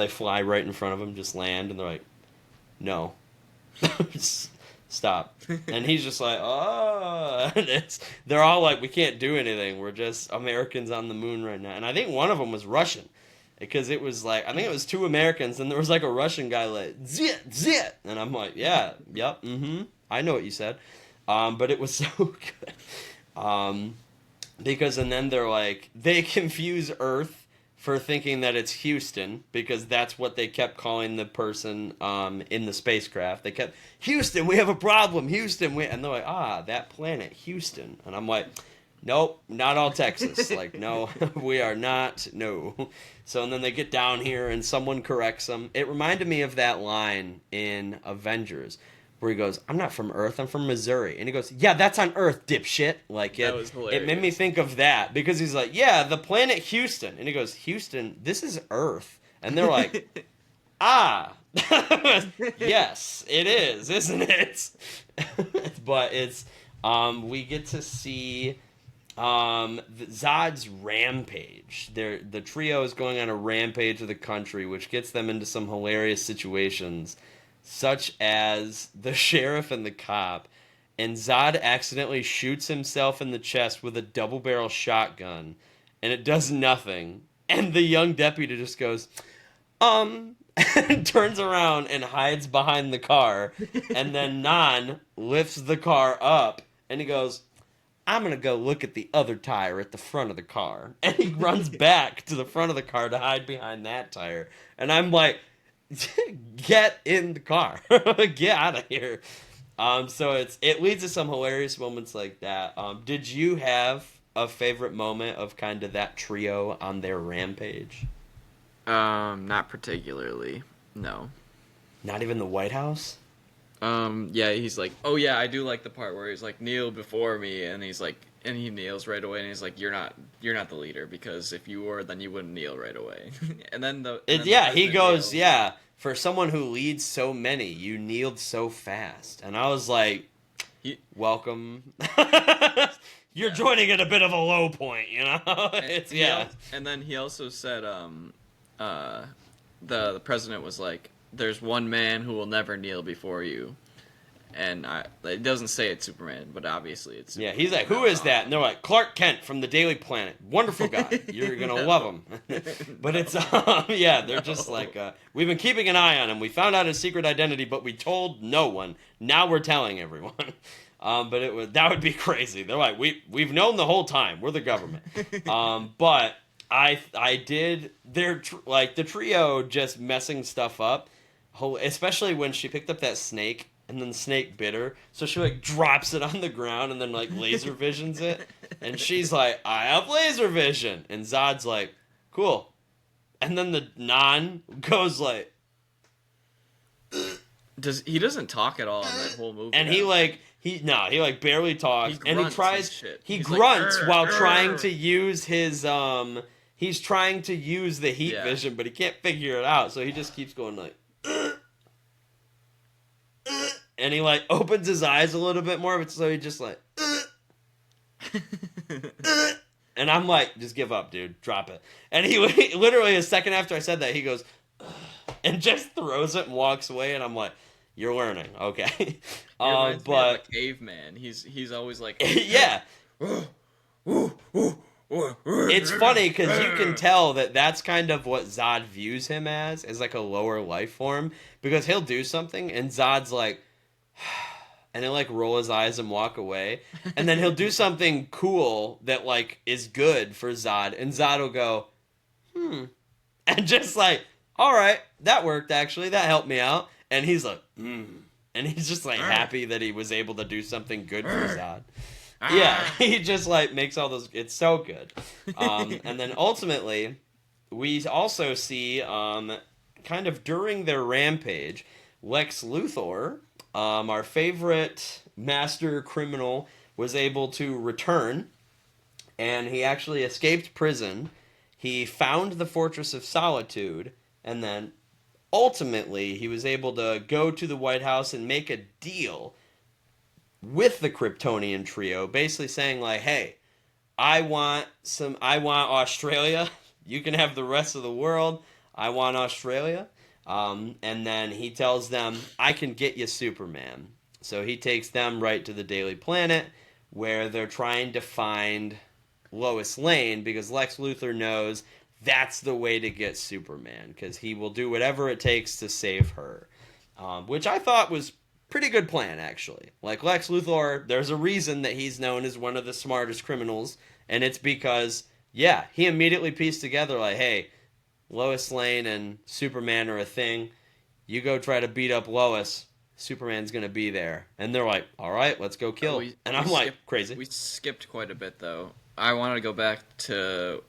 fly right in front of him, just land, and they're like, no. Stop. And he's just like, oh. And they're all like, we can't do anything. We're just Americans on the moon right now. And I think one of them was Russian. Because it was like, I think it was 2 Americans, and there was like a Russian guy like, zit, zit. And I'm like, yeah, yep, I know what you said. But it was so good. Because, and then they're like, they confuse Earth for thinking that it's Houston, because that's what they kept calling the person in the spacecraft. They kept, Houston, we have a problem, Houston. And they're like, that planet, Houston. And I'm like, nope, not all Texas. Like, no, we are not, no. So, and then they get down here and someone corrects them. It reminded me of that line in Avengers where he goes, I'm not from Earth, I'm from Missouri. And he goes, yeah, that's on Earth, dipshit. Like, it made me think of that, because he's like, yeah, the planet Houston. And he goes, Houston, this is Earth. And they're like, yes, it is, isn't it? But it's, we get to see Zod's rampage. The trio is going on a rampage of the country, which gets them into some hilarious situations, such as the sheriff and the cop, and Zod accidentally shoots himself in the chest with a double-barrel shotgun, and it does nothing. And the young deputy just goes, and turns around and hides behind the car, and then Nan lifts the car up, and he goes, I'm going to go look at the other tire at the front of the car. And he runs back to the front of the car to hide behind that tire. And I'm like, get in the car. Get out of here. So it leads to some hilarious moments like that. Did you have a favorite moment of kind of that trio on their rampage? Not particularly. No. Not even the White House? Yeah, he's like, oh yeah, I do like the part where he's like, kneel before me, and he's like, and he kneels right away, and he's like, you're not the leader, because if you were, then you wouldn't kneel right away. And then he goes, kneels. For someone who leads so many, you kneeled so fast. And I was like, welcome. You're joining at a bit of a low point, you know? And then he also said, the president was like, there's one man who will never kneel before you. And it doesn't say it's Superman, but obviously it's Superman. Yeah, he's like, who is that? And they're like, Clark Kent from the Daily Planet. Wonderful guy. You're going to love him. But it's, they're just like, we've been keeping an eye on him. We found out his secret identity, but we told no one. Now we're telling everyone. But that would be crazy. They're like, we've known the whole time. We're the government. But I did, the trio just messing stuff up, especially when she picked up that snake. And then the snake bit her, so she like drops it on the ground and then like laser visions it, and she's like, I have laser vision, and Zod's like, cool, and then the Nan goes like, he doesn't talk at all in that whole movie, and he barely talks, and he grunts like, while trying to use his he's trying to use the heat vision, but he can't figure it out, so he just keeps going like. and he like opens his eyes a little bit more, but so he just like, and I'm like, just give up, dude, drop it. And he literally a second after I said that, he goes, and just throws it and walks away, and I'm like, you're learning, okay. He reminds me of a caveman. He's always like, yeah. It's funny because you can tell that that's kind of what Zod views him as like a lower life form, because he'll do something and Zod's like, and he'll like roll his eyes and walk away, and then he'll do something cool that like is good for Zod, and Zod will go, and just like, all right, that worked actually, that helped me out, and he's like, and he's just like happy that he was able to do something good for Zod. Yeah, he just like makes all those. It's so good. And then ultimately, we also see kind of during their rampage, Lex Luthor, our favorite master criminal, was able to return, and he actually escaped prison. He found the Fortress of Solitude, and then ultimately he was able to go to the White House and make a deal with the Kryptonian trio, basically saying like, hey, I want Australia. You can have the rest of the world. I want Australia. And then he tells them, I can get you Superman. So he takes them right to the Daily Planet, where they're trying to find Lois Lane, because Lex Luthor knows that's the way to get Superman, because he will do whatever it takes to save her. Which I thought was pretty good plan, actually. Like, Lex Luthor, there's a reason that he's known as one of the smartest criminals, and it's because, yeah, he immediately pieced together, like, hey, Lois Lane and Superman are a thing. You go try to beat up Lois, Superman's gonna be there. And they're like, all right, let's go kill. And I'm like, crazy. We skipped quite a bit, though. I wanted to go back to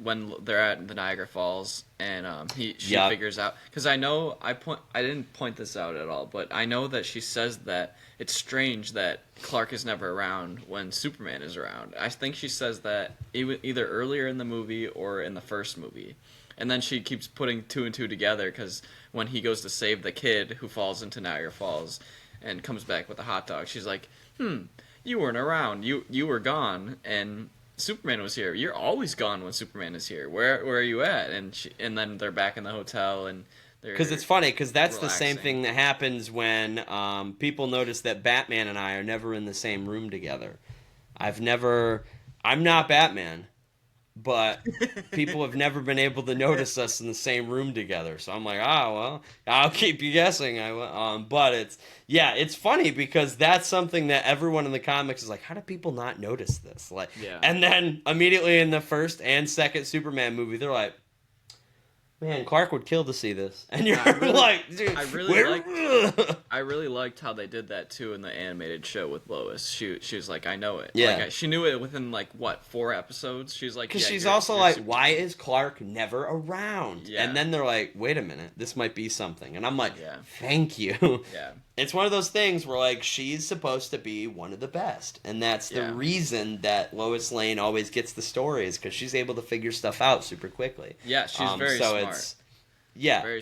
when they're at the Niagara Falls, and she figures out, because I didn't point this out at all, but I know that she says that it's strange that Clark is never around when Superman is around. I think she says that either earlier in the movie or in the first movie, and then she keeps putting two and two together, because when he goes to save the kid who falls into Niagara Falls and comes back with a hot dog, she's like, you weren't around, you were gone, and Superman was here. You're always gone when Superman is here. Where are you at? And then they're back in the hotel, and because it's funny, because that's relaxing. The same thing that happens when people notice that Batman and I are never in the same room together. I'm not Batman, but people have never been able to notice us in the same room together. So I'm like, well, I'll keep you guessing. But it's funny, because that's something that everyone in the comics is like, how do people not notice this? Like, and then immediately in the first and second Superman movie, they're like, man, Clark would kill to see this. And you're like, dude, I really liked how they did that too in the animated show with Lois. She was like, I know it. Yeah. Like, she knew it within 4 episodes. She was like, because she's also like, why is Clark never around? Yeah. And then they're like, wait a minute, this might be something. And I'm like, thank you. Yeah. It's one of those things where like she's supposed to be one of the best, and that's the reason that Lois Lane always gets the stories, because she's able to figure stuff out super quickly. Yeah, she's very smart.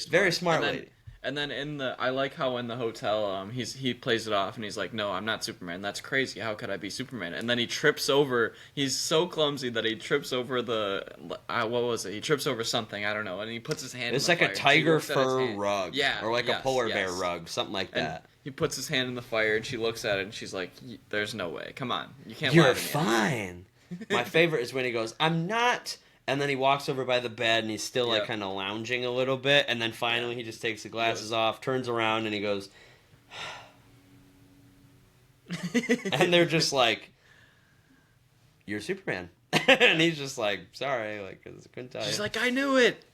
Very smart lady. And then I like how in the hotel, he plays it off, and he's like, no, I'm not Superman. That's crazy. How could I be Superman? And then he trips over. He's so clumsy that he trips over what was it? He trips over something. I don't know. And he puts his hand. It's in like the fire, a tiger fur rug, or like a polar bear rug, something like that. He puts his hand in the fire, and she looks at it, and she's like, "There's no way. Come on, you can't." You're lie to me." fine. My favorite is when he goes, "I'm not." And then he walks over by the bed, and he's still like kind of lounging a little bit, and then finally he just takes the glasses off, turns around, and he goes, and they're just like, "You're Superman," and he's just like, "Sorry, like, 'cause I couldn't tell you." She's like, "I knew it.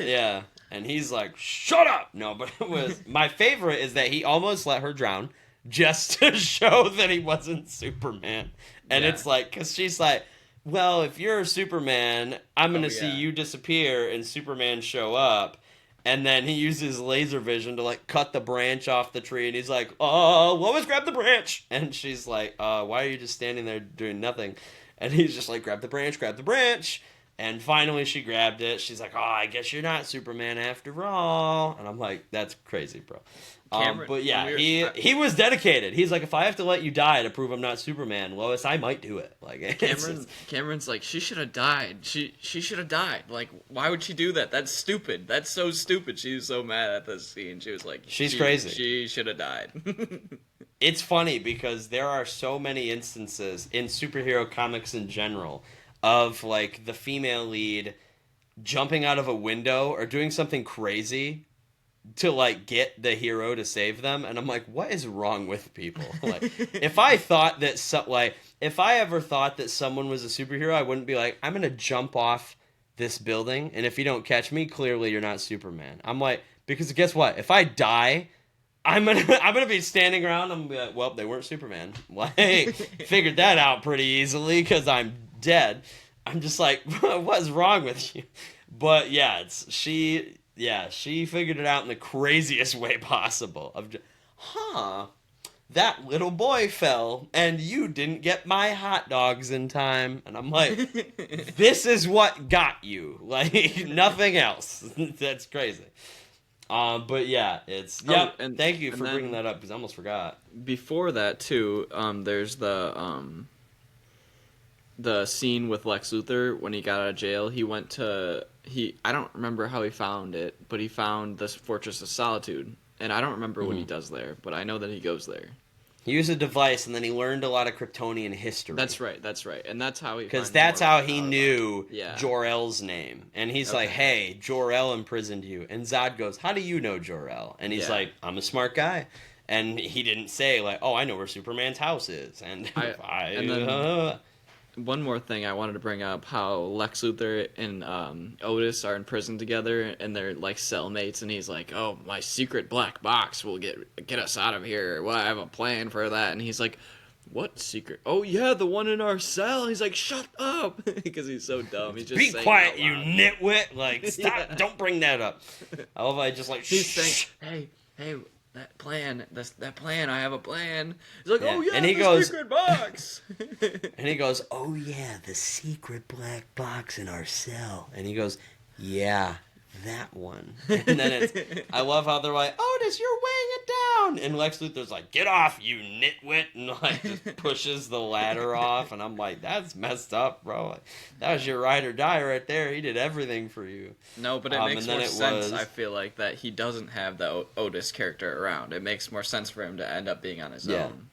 Yeah, and he's like, "Shut up!" No, but it was my favorite is that he almost let her drown just to show that he wasn't Superman, and it's like, because she's like, well, if you're Superman, I'm going to see you disappear and Superman show up. And then he uses laser vision to, like, cut the branch off the tree. And he's like, Lois, grab the branch. And she's like, why are you just standing there doing nothing? And he's just like, grab the branch. And finally she grabbed it. She's like, oh, I guess you're not Superman after all. And I'm like, that's crazy, bro. But yeah, he was dedicated. He's like, if I have to let you die to prove I'm not Superman, Lois, I might do it. Like Cameron's like, she should have died. She should have died. Like, why would she do that? That's stupid. That's so stupid. She was so mad at this scene. She was like, she's crazy. She should have died. It's funny because there are so many instances in superhero comics in general of like the female lead jumping out of a window or doing something crazy to like get the hero to save them, and I'm like, what is wrong with people? Like, if I ever thought that someone was a superhero, I wouldn't be like, I'm gonna jump off this building, and if you don't catch me, clearly you're not Superman. I'm like, because guess what? If I die, I'm gonna be standing around. I'm gonna be like, well, they weren't Superman. Like, figured that out pretty easily because I'm dead. I'm just like, what's wrong with you? But yeah, she figured it out in the craziest way possible. That little boy fell, and you didn't get my hot dogs in time. And I'm like, this is what got you. Like, nothing else. That's crazy. But yeah, and thank you for bringing that up, because I almost forgot. Before that, too, there's the scene with Lex Luthor when he got out of jail. I don't remember how he found it, but he found this Fortress of Solitude. And I don't remember what he does there, but I know that he goes there. He used a device, and then he learned a lot of Kryptonian history. That's right. And that's how he... Because that's how he knew Jor-El's name. And he's like, hey, Jor-El imprisoned you. And Zod goes, how do you know Jor-El? And he's like, I'm a smart guy. And he didn't say, like, oh, I know where Superman's house is. And one more thing I wanted to bring up, how Lex Luthor and Otis are in prison together, and they're like cellmates, and he's like, oh, my secret black box will get us out of here. Well, I have a plan for that. And he's like, what secret? Oh, yeah, the one in our cell. He's like, shut up, because he's so dumb. He's just be quiet, you nitwit. Like, stop, don't bring that up. I love how I just like, he's saying, hey, that plan, I have a plan. He's like, oh yeah, and he goes, secret box. And he goes, oh yeah, the secret black box in our cell. And he goes, yeah, that one. And then I love how they're like, Otis, you're weighing it down. And Lex Luthor's like, get off, you nitwit. And like just pushes the ladder off. And I'm like, that's messed up, bro. Like, that was your ride or die right there. He did everything for you. No, but it makes more sense, I feel like, that he doesn't have the Otis character around. It makes more sense for him to end up being on his own.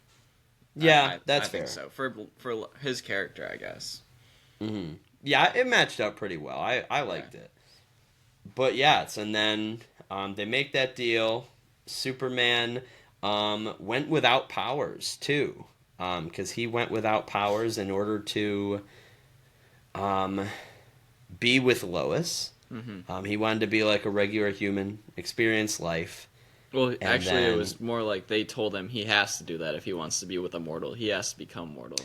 Yeah, that's fair. I think so. For his character, I guess. Mm-hmm. Yeah, it matched up pretty well. I liked it. But yes, and then they make that deal. Superman went without powers too, because he went without powers in order to be with Lois. Mm-hmm. He wanted to be like a regular human, experience life. Well, actually, it was more like they told him he has to do that if he wants to be with a mortal. He has to become mortal.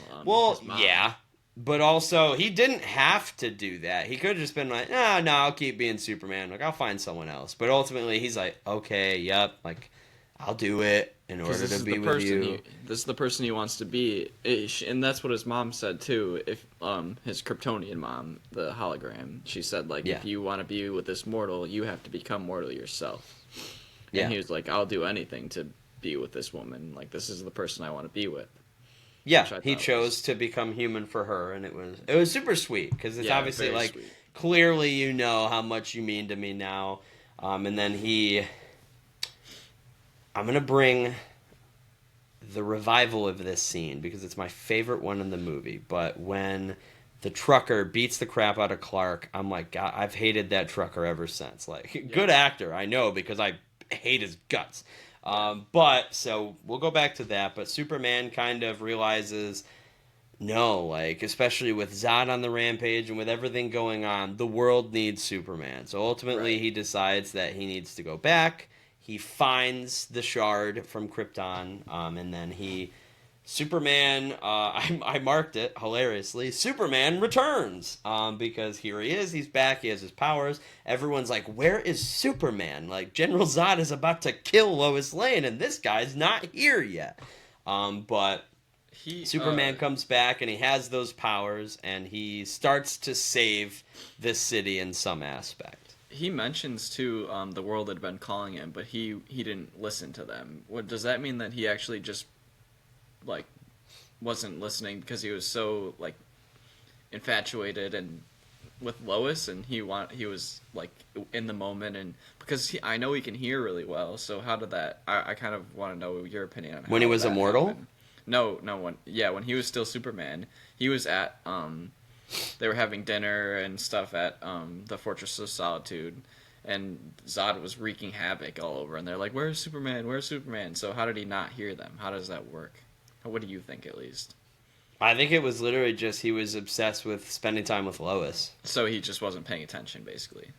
Yeah. But also, he didn't have to do that. He could have just been like, no, I'll keep being Superman. Like, I'll find someone else. But ultimately, he's like, okay, yep, like, I'll do it in order to be with you. This is the person he wants to be. And that's what his mom said, too. If his Kryptonian mom, the hologram, she said, like, if you want to be with this mortal, you have to become mortal yourself. And he was like, I'll do anything to be with this woman. Like, this is the person I want to be with. Yeah, he chose to become human for her, and it was super sweet, because it's obviously like, sweet. Clearly you know how much you mean to me now. And then I'm going to bring the revival of this scene, because it's my favorite one in the movie, but when the trucker beats the crap out of Clark, I'm like, God, I've hated that trucker ever since. Like, good actor, I know, because I hate his guts. But so we'll go back to that, but Superman kind of realizes, no, like, especially with Zod on the rampage and with everything going on, the world needs Superman. So ultimately he decides that he needs to go back. He finds the shard from Krypton, and then Superman, I marked it hilariously, Superman returns, because here he is, he's back, he has his powers. Everyone's like, where is Superman? Like, General Zod is about to kill Lois Lane, and this guy's not here yet. But Superman comes back and he has those powers and he starts to save this city in some aspect. He mentions too the world had been calling him, but he didn't listen to them. What does that mean? That he actually just like wasn't listening because he was so like infatuated and with Lois, and he was like in the moment, and because I know he can hear really well. So how did that? I kind of want to know your opinion on how when he was immortal. Happened. No, when he was still Superman, he was at they were having dinner and stuff at the Fortress of Solitude, and Zod was wreaking havoc all over, and they're like, "Where's Superman? Where's Superman?" So how did he not hear them? How does that work? What do you think, at least? I think it was literally just he was obsessed with spending time with Lois. So he just wasn't paying attention, basically.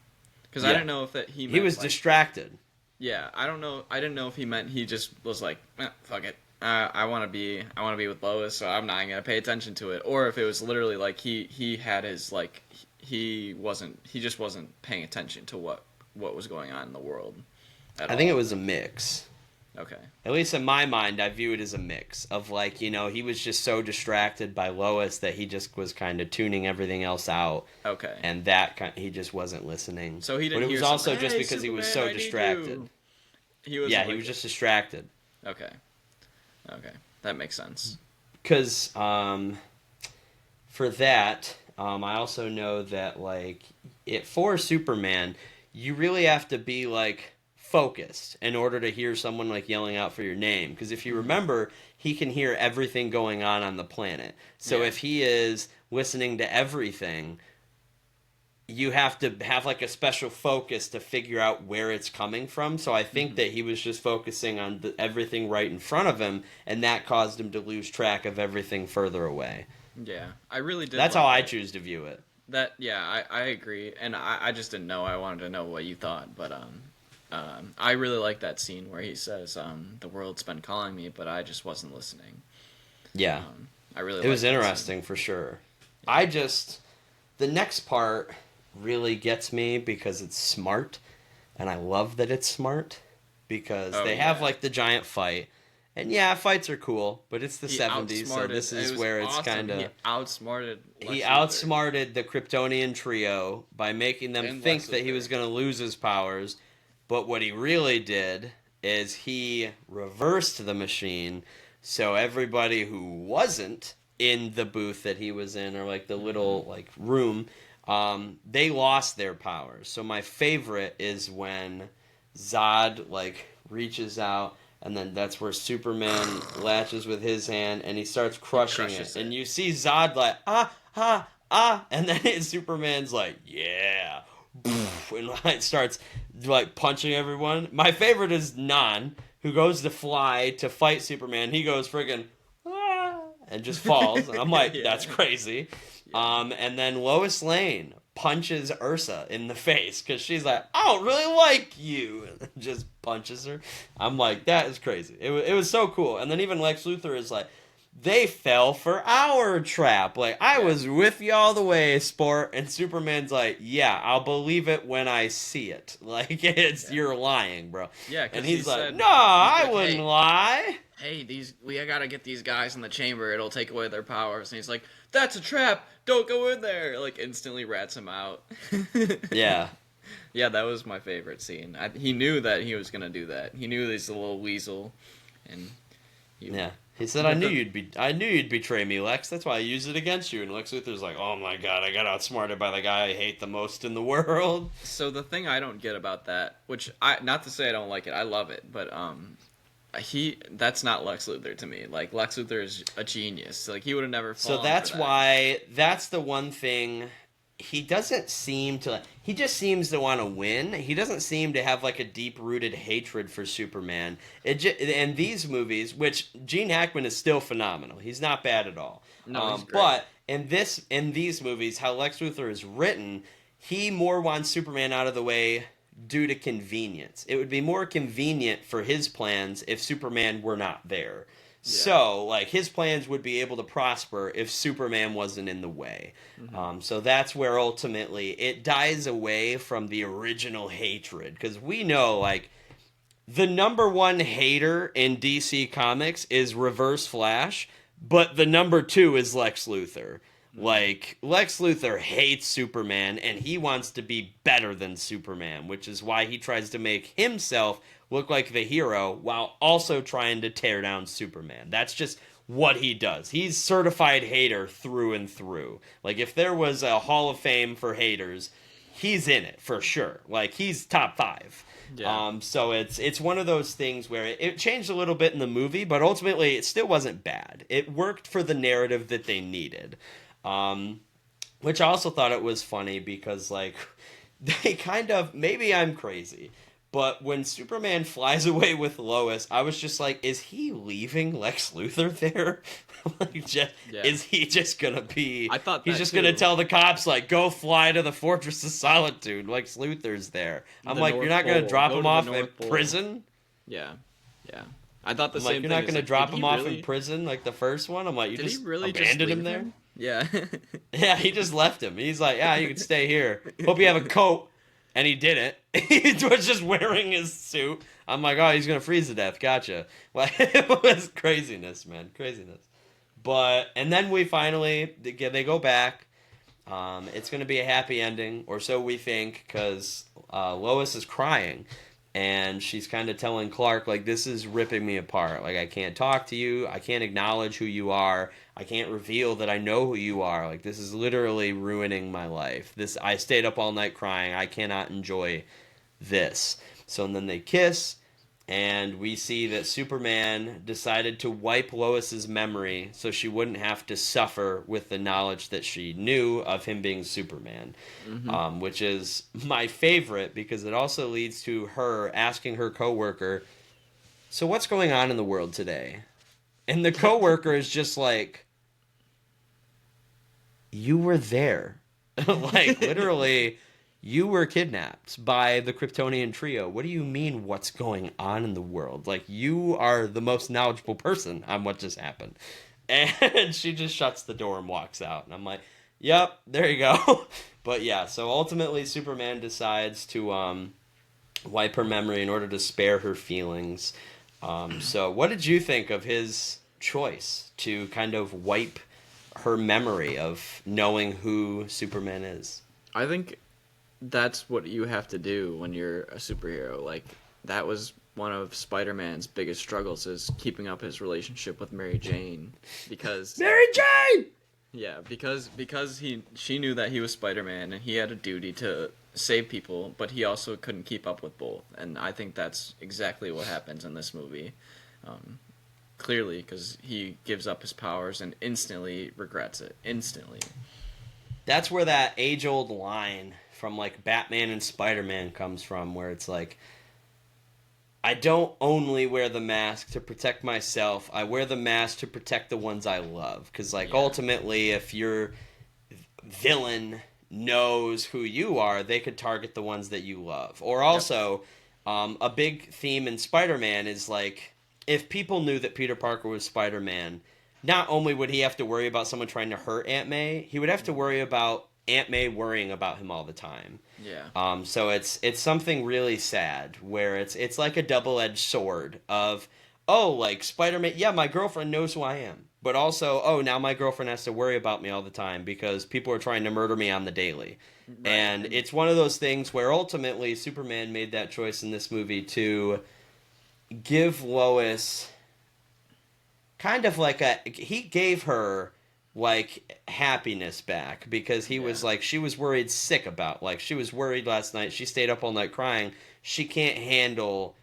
Because I didn't know if he was like, distracted. Yeah, I don't know. I didn't know if he meant he just was like, fuck it. I want to be with Lois, so I'm not gonna pay attention to it. Or if it was literally like he had his like he just wasn't paying attention to what was going on in the world. I think it was a mix. Okay. At least in my mind, I view it as a mix of like, he was just so distracted by Lois that he just was kind of tuning everything else out. Okay. And he just wasn't listening. So he didn't. But it was also just because Superman, he was so distracted. He was just distracted. Okay. That makes sense. Because for that, I also know that like for Superman, you really have to be like focused in order to hear someone like yelling out for your name. Because if you remember, he can hear everything going on the planet. So if he is listening to everything, you have to have like a special focus to figure out where it's coming from. So I think that he was just focusing on everything right in front of him, and that caused him to lose track of everything further away. Yeah, I really did. That's how I choose to view it. I agree, and I just didn't know. I wanted to know what you thought, but I really like that scene where he says, "The world's been calling me, but I just wasn't listening." Yeah, I really. It was interesting for sure. Yeah. The next part really gets me because it's smart, and I love that it's smart because they have like the giant fight, and fights are cool, but it's the 70s, so this is where it's awesome. kind of he outsmarted the Kryptonian trio by making them think that he was going to lose his powers, but what he really did is he reversed the machine, so everybody who wasn't in the booth that he was in, or like the little like room, they lost their powers. So my favorite is when Zod like reaches out, and then that's where Superman latches with his hand and he starts crushing it. And you see Zod like and then Superman's like, yeah, and like starts like punching everyone. My favorite is Nan, who goes to fly to fight Superman. He goes friggin' and just falls, and I'm like, that's crazy. And then Lois Lane punches Ursa in the face because she's like, I don't really like you, and just punches her. I'm like, that is crazy. It was so cool. And then even Lex Luthor is like, they fell for our trap. Like, I was with you all the way, sport. And Superman's like, yeah, I'll believe it when I see it. Like, you're lying, bro. Yeah, and he's like, no, I wouldn't lie. Hey, we gotta get these guys in the chamber. It'll take away their powers. And he's like, that's a trap. Don't go in there. Like, instantly rats him out. Yeah. Yeah, that was my favorite scene. He knew that he was gonna do that. He knew he's a little weasel, and he said, I knew you'd betray me, Lex. That's why I used it against you. And Lex Luthor's like, oh my god, I got outsmarted by the guy I hate the most in the world. So the thing I don't get about that, which not to say I don't like it, I love it, but that's not Lex Luthor to me. Like, Lex Luthor is a genius. Like, he would have never fallen. So that's why that's the one thing. He doesn't seem to. He just seems to want to win. He doesn't seem to have like a deep-rooted hatred for Superman. And these movies, which Gene Hackman is still phenomenal. He's not bad at all. No, he's great. But in these movies, how Lex Luthor is written, he more wants Superman out of the way due to convenience. It would be more convenient for his plans if Superman were not there. Yeah. So, like, his plans would be able to prosper if Superman wasn't in the way. Mm-hmm. So that's where ultimately it dies away from the original hatred. Because we know, like, the number one hater in DC Comics is Reverse Flash. But the number 2 is Lex Luthor. Like, Lex Luthor hates Superman, and he wants to be better than Superman, which is why he tries to make himself look like the hero while also trying to tear down Superman. That's just what he does. He's certified hater through and through. Like, if there was a Hall of Fame for haters, he's in it for sure. Like, he's top 5. Yeah. So it's one of those things where it changed a little bit in the movie, but ultimately it still wasn't bad. It worked for the narrative that they needed. Which I also thought it was funny because, like, they kind of, maybe I'm crazy, but when Superman flies away with Lois, I was just like, is he leaving Lex Luthor there? Is he just gonna be, I thought he's that just too. gonna tell the cops, like, go fly to the Fortress of Solitude, Lex Luthor's there. I'm like, you're not gonna drop him off in prison? Yeah. Yeah. I thought the I'm same like, you're thing. not gonna drop him off in prison like the first one? I'm like, you Did just he really abandoned just him there? Yeah. Yeah, he just left him. He's like, yeah, you can stay here. Hope you have a coat. And he didn't. He was just wearing his suit. I'm like, oh, he's going to freeze to death. Gotcha. Like, it was craziness, man. Craziness. But, and then we finally, they go back. It's going to be a happy ending, or so we think, because Lois is crying. And she's kind of telling Clark, like, this is ripping me apart. Like, I can't talk to you. I can't acknowledge who you are. I can't reveal that I know who you are. Like, this is literally ruining my life. I stayed up all night crying. I cannot enjoy this. So and then they kiss, and we see that Superman decided to wipe Lois's memory so she wouldn't have to suffer with the knowledge that she knew of him being Superman. Which is my favorite because it also leads to her asking her coworker, so what's going on in the world today? And the coworker is just like, you were there. Like, literally, you were kidnapped by the Kryptonian trio. What do you mean, what's going on in the world? Like, you are the most knowledgeable person on what just happened. And she just shuts the door and walks out. And I'm like, yep, there you go. But yeah, so ultimately Superman decides to wipe her memory in order to spare her feelings. So what did you think of his choice to kind of wipe her memory of knowing who Superman is? I think that's what you have to do when you're a superhero. Like, that was one of Spider-Man's biggest struggles, is keeping up his relationship with Mary Jane, because Mary Jane! Yeah, because she knew that he was Spider-Man and he had a duty to save people, but he also couldn't keep up with both. And I think that's exactly what happens in this movie. Clearly, because he gives up his powers and instantly regrets it. Instantly. That's where that age-old line from, like, Batman and Spider-Man comes from, where it's like, I don't only wear the mask to protect myself, I wear the mask to protect the ones I love. Because, like, ultimately, if your villain knows who you are, they could target the ones that you love. Or also, a big theme in Spider-Man is, like, if people knew that Peter Parker was Spider-Man, not only would he have to worry about someone trying to hurt Aunt May, he would have to worry about Aunt May worrying about him all the time. Yeah. So it's something really sad where it's like a double-edged sword of, oh, like Spider-Man, yeah, my girlfriend knows who I am, but also, oh, now my girlfriend has to worry about me all the time because people are trying to murder me on the daily. Right. And it's one of those things where ultimately Superman made that choice in this movie to give Lois kind of like he gave her like happiness back, because he was like, she was worried sick about, like, she was worried last night, she stayed up all night crying, she can't handle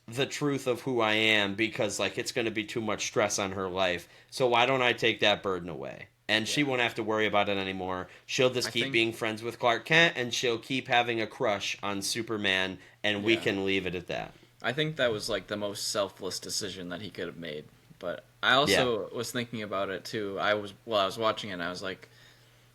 the truth of who I am because, like, it's going to be too much stress on her life, so why don't I take that burden away, and she won't have to worry about it anymore. She'll just keep being friends with Clark Kent, and she'll keep having a crush on Superman, and we can leave it at that. I think that was, like, the most selfless decision that he could have made. But I also was thinking about it too. I was watching it, and I was like,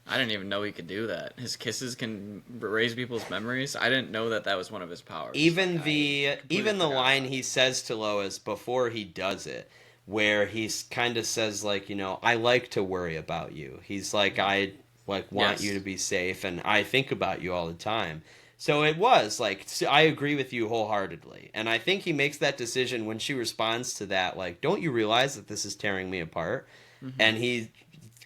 I didn't even know he could do that. His kisses can erase people's memories. I didn't know that was one of his powers. Even the line he says to Lois before he does it, where he kind of says, like, you know, I like to worry about you. He's like, I like want you to be safe, and I think about you all the time. So it was, like, I agree with you wholeheartedly. And I think he makes that decision when she responds to that, like, don't you realize that this is tearing me apart? and he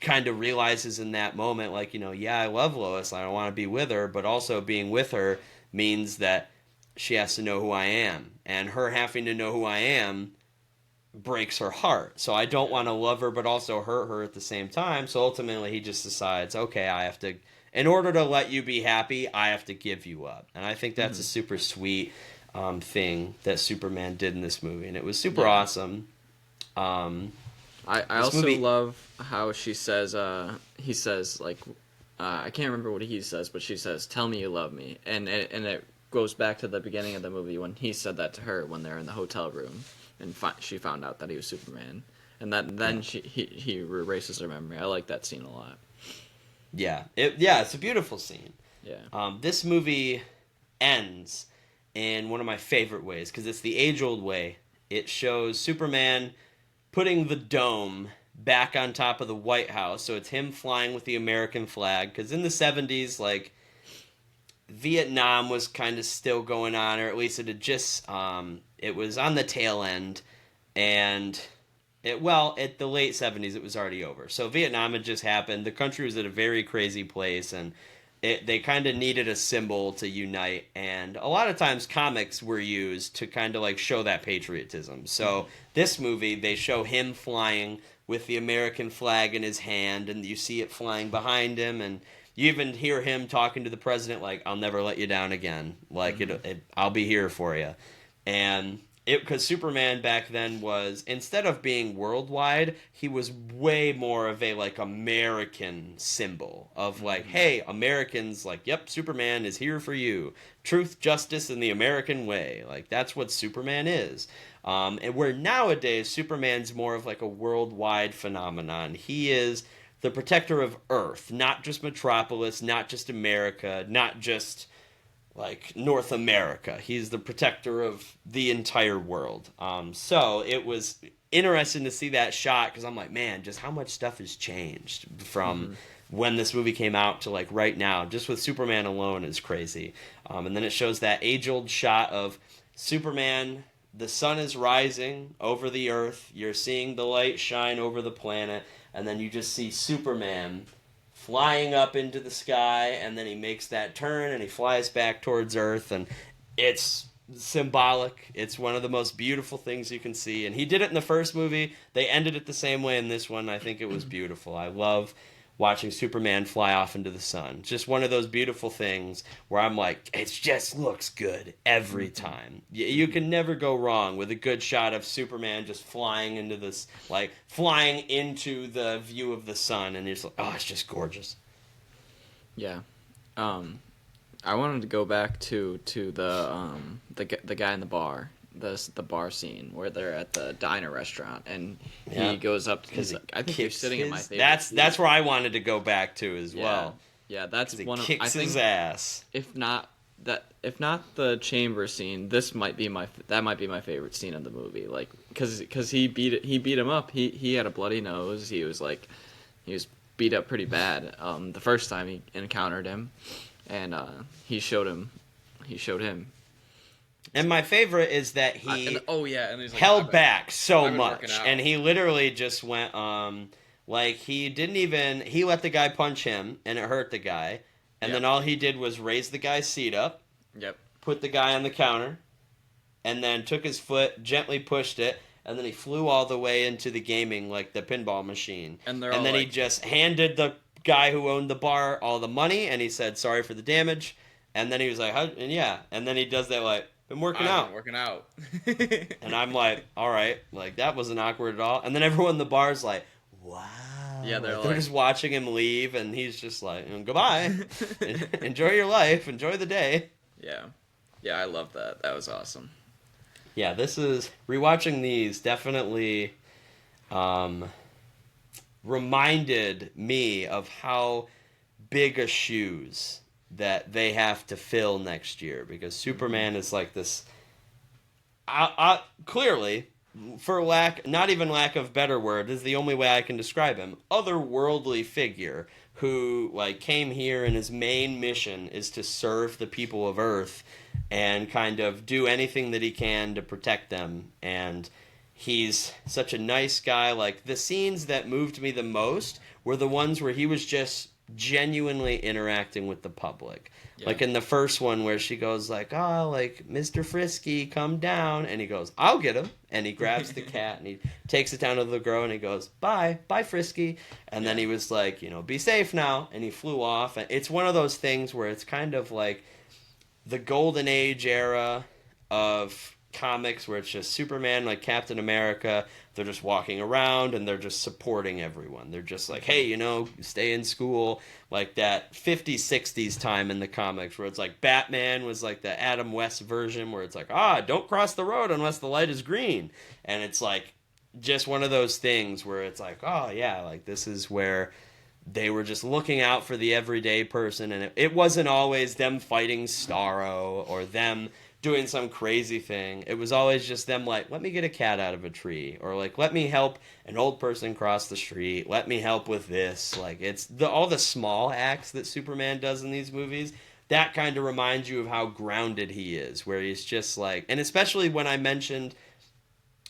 kind of realizes in that moment, like, yeah, I love Lois, I don't want to be with her, but also being with her means that she has to know who I am, and her having to know who I am breaks her heart. So I don't want to love her but also hurt her at the same time. So ultimately he just decides, okay, I have to, in order to let you be happy, I have to give you up. And I think that's a super sweet thing that Superman did in this movie, and it was super awesome. I also love how she says, he says, like, I can't remember what he says, but she says, "Tell me you love me," and it goes back to the beginning of the movie when he said that to her when they're in the hotel room, and she found out that he was Superman, and then he erases her memory. I like that scene a lot. Yeah, it's a beautiful scene. Yeah. This movie ends in one of my favorite ways because it's the age-old way. It shows Superman putting the dome back on top of the White House, so it's him flying with the American flag, because in the 70s, like, Vietnam was kind of still going on, or at least it had just, it was on the tail end, and at the late 70s, it was already over. So Vietnam had just happened, the country was at a very crazy place, and they kind of needed a symbol to unite, and a lot of times comics were used to kind of like show that patriotism. So this movie, they show him flying with the American flag in his hand, and you see it flying behind him, and you even hear him talking to the president like, "I'll never let you down again. Like, I'll be here for you." And because Superman back then was, instead of being worldwide, he was way more of a like American symbol of like, hey, Americans, like, yep, Superman is here for you. Truth, justice, and the American way. Like, that's what Superman is. And where nowadays Superman's more of like a worldwide phenomenon. He is the protector of Earth, not just Metropolis, not just America, not just like North America. He's the protector of the entire world. So it was interesting to see that shot because I'm like, man, just how much stuff has changed from when this movie came out to like right now. Just with Superman alone is crazy. And then it shows that age-old shot of Superman. The sun is rising over the earth. You're seeing the light shine over the planet, and then you just see Superman flying up into the sky, and then he makes that turn and he flies back towards Earth, and it's symbolic. It's one of the most beautiful things you can see, and he did it in the first movie. They ended it the same way in this one. I think it was beautiful. I love watching Superman fly off into the sun. It's just one of those beautiful things where I'm like, it just looks good every time. You can never go wrong with a good shot of Superman just flying into this, like flying into the view of the sun, and you're just like, oh, it's just gorgeous. Yeah. I wanted to go back to the guy in the bar. The bar scene where they're at the diner restaurant and he goes up because I think you're sitting in my favorite. That's where I wanted to go back to as well. Yeah, that's one of I think his ass. If not the chamber scene, this might be my favorite scene of the movie. Like because he beat him up. He had a bloody nose. He was beat up pretty bad. The first time he encountered him, and he showed him. And my favorite is that he and he's like, held back so much, and he literally just went like he let the guy punch him, and it hurt the guy, and then all he did was raise the guy's seat up, put the guy on the counter, and then took his foot, gently pushed it, and then he flew all the way into the gaming, like the pinball machine, and then he just handed the guy who owned the bar all the money, and he said sorry for the damage, and then he was like, and then he does that like, been working out. And I'm like, all right, like that wasn't awkward at all. And then everyone in the bar's like, wow. Yeah, they're just watching him leave, and he's just like, goodbye. Enjoy your life. Enjoy the day. Yeah. Yeah, I love that. That was awesome. Yeah, rewatching these definitely reminded me of how big a shoes that they have to fill next year, because Superman is like this clearly, for not even lack of better word, is the only way I can describe him, otherworldly figure who like came here and his main mission is to serve the people of Earth and kind of do anything that he can to protect them. And he's such a nice guy. Like, the scenes that moved me the most were the ones where he was just genuinely interacting with the public. Yeah. Like in the first one where she goes like, "Oh, like Mr. Frisky, come down," and he goes, "I'll get him," and he grabs the cat and he takes it down to the girl and he goes, "Bye, bye, Frisky," and then he was like, "Be safe now," and he flew off. And it's one of those things where it's kind of like the golden age era of comics where it's just Superman, like Captain America, they're just walking around and they're just supporting everyone. They're just like, hey, stay in school. Like that 50s, 60s time in the comics where it's like Batman was like the Adam West version where it's like, don't cross the road unless the light is green. And it's like just one of those things where it's like, oh yeah, like this is where they were just looking out for the everyday person. And it wasn't always them fighting Starro or them doing some crazy thing. It was always just them like, let me get a cat out of a tree, or like, let me help an old person cross the street, let me help with this. Like, it's all the small acts that Superman does in these movies that kind of reminds you of how grounded he is, where he's just like, and especially when I mentioned,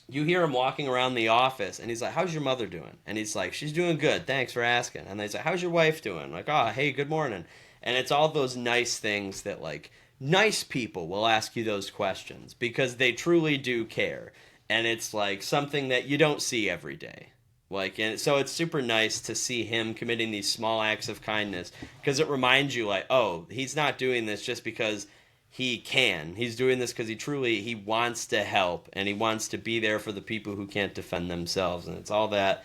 you hear him walking around the office and he's like, how's your mother doing? And he's like, she's doing good, thanks for asking. And he's like, how's your wife doing? Like, hey, good morning. And it's all those nice things that like nice people will ask you those questions because they truly do care. And it's like something that you don't see every day. Like, and so it's super nice to see him committing these small acts of kindness because it reminds you like, oh, he's not doing this just because he can. He's doing this because he wants to help and he wants to be there for the people who can't defend themselves. And it's all that,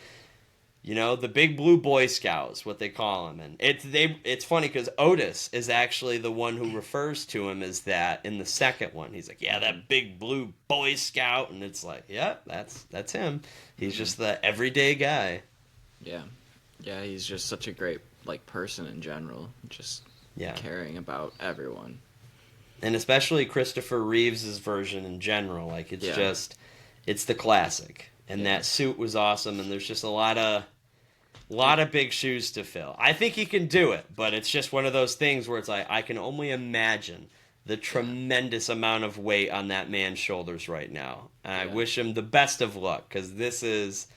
the big blue Boy Scouts, what they call him. And it's funny because Otis is actually the one who refers to him as that in the second one. He's like, yeah, that big blue Boy Scout. And it's like, yeah, that's him. He's just the everyday guy. Yeah. Yeah, he's just such a great, like, person in general. Just caring about everyone. And especially Christopher Reeves' version in general. Like, it's it's the classic. And that suit was awesome. And there's just a lot of big shoes to fill. I think he can do it, but it's just one of those things where it's like, I can only imagine the tremendous amount of weight on that man's shoulders right now. And I wish him the best of luck, because this is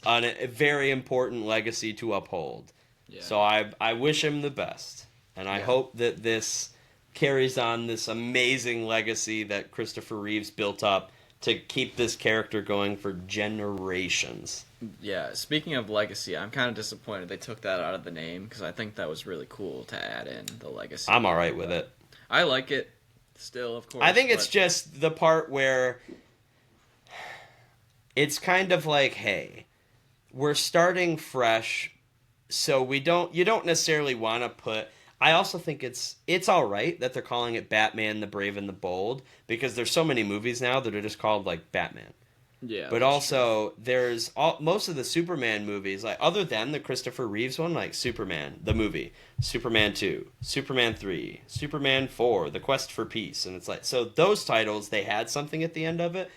a very important legacy to uphold. Yeah. So I wish him the best. And I hope that this carries on this amazing legacy that Christopher Reeves built up to keep this character going for generations. Yeah, speaking of legacy, I'm kind of disappointed they took that out of the name because I think that was really cool to add in the legacy. I'm all right with it. I like it still, of course. I think it's just the part where it's kind of like, hey, we're starting fresh, so you don't necessarily want to put... I also think it's all right that they're calling it Batman the Brave and the Bold, because there's so many movies now that are just called like Batman. Yeah. But also there's most of the Superman movies, like other than the Christopher Reeves one, like Superman the movie, Superman 2, Superman 3, Superman 4, The Quest for Peace, and it's like, so those titles, they had something at the end of it.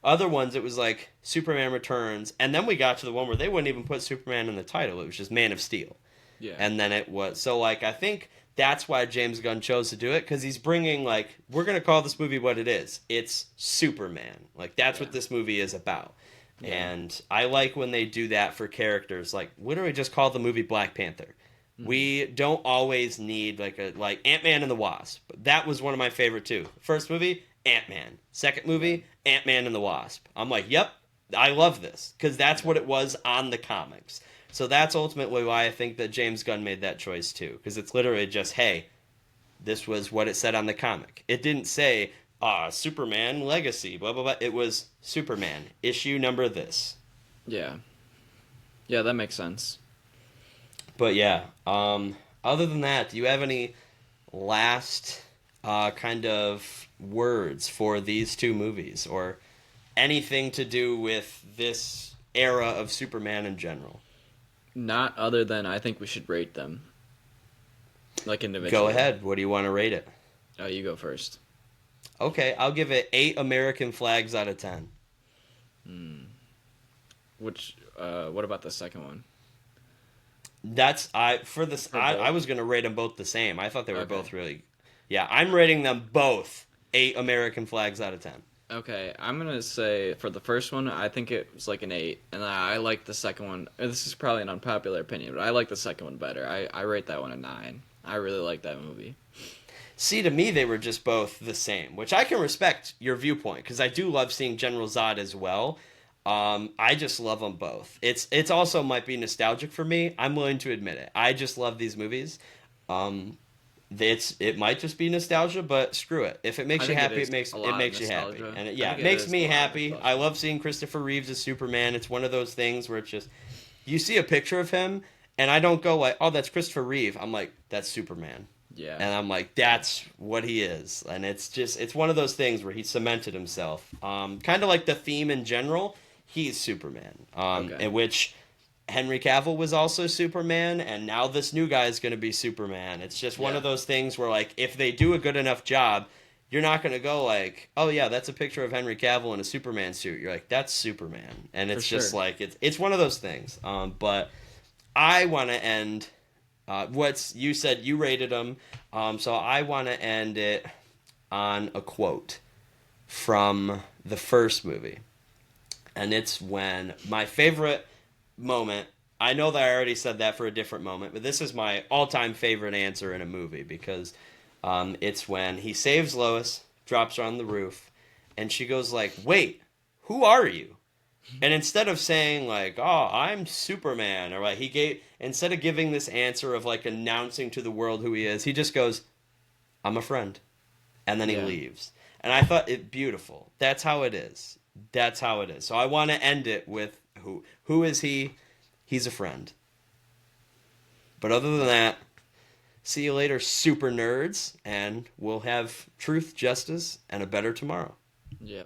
Other ones, it was like Superman Returns, and then we got to the one where they wouldn't even put Superman in the title. It was just Man of Steel. Yeah. And then it was... So, like, I think that's why James Gunn chose to do it, because he's bringing, like... We're going to call this movie what it is. It's Superman. Like, that's what this movie is about. Yeah. And I like when they do that for characters. Like, literally just call the movie Black Panther. Mm-hmm. We don't always need, like Ant-Man and the Wasp. That was one of my favorite, too. First movie, Ant-Man. Second movie, Ant-Man and the Wasp. I'm like, yep, I love this, because that's what it was on the comics. So that's ultimately why I think that James Gunn made that choice too, because it's literally just, hey, this was what it said on the comic. It didn't say, Superman Legacy, blah, blah, blah. It was Superman, issue number this. Yeah. Yeah, that makes sense. But yeah, other than that, do you have any last kind of words for these two movies, or anything to do with this era of Superman in general? Not other than I think we should rate them. Like individually. Go ahead. What do you want to rate it? Oh, you go first. Okay, I'll give it 8 American flags out of 10. What about the second one? I was going to rate them both the same. I thought they were both really... Yeah, I'm rating them both 8 American flags out of 10. Okay, I'm gonna say for the first one, I think it was like an 8, and I like the second one. This is probably an unpopular opinion, but I like the second one better. I rate that one a 9. I really like that movie. See, to me, they were just both the same, which I can respect your viewpoint because I do love seeing General Zod as well. I just love them both. It's also might be nostalgic for me. I'm willing to admit it. I just love these movies. Um, it might just be nostalgia, but screw it. If it I makes you think it happy, is a it lot of makes you happy, nostalgia. and I yeah, think it it makes is a me lot of happy. I nostalgia. love seeing Christopher Reeves as Superman. It's one of those things where it's just you see a picture of him, and I don't go like, "Oh, that's Christopher Reeve." I'm like, "That's Superman." Yeah. And I'm like, that's what he is. And it's one of those things where he cemented himself. Kind of like the theme in general, he's Superman. Okay. In which Henry Cavill was also Superman, and now this new guy is going to be Superman. It's just one Yeah. of those things where, like, if they do a good enough job, you're not going to go like, oh yeah, that's a picture of Henry Cavill in a Superman suit. You're like, that's Superman, and For it's just sure. like it's one of those things. But I want to end what's you said you rated them, so I want to end it on a quote from the first movie, and it's when my favorite moment. I know that I already said that for a different moment, but this is my all-time favorite answer in a movie because it's when he saves Lois, drops her on the roof, and she goes like, "Wait, who are you?" And instead of saying like, "Oh, I'm Superman," or like he gave instead of giving this answer of like announcing to the world who he is, he just goes, "I'm a friend," and then he Yeah. leaves. And I thought it beautiful. That's how it is. That's how it is. So I want to end it with who is he? He's a friend. But other than that, see you later, super nerds, and we'll have truth, justice, and a better tomorrow. Yeah.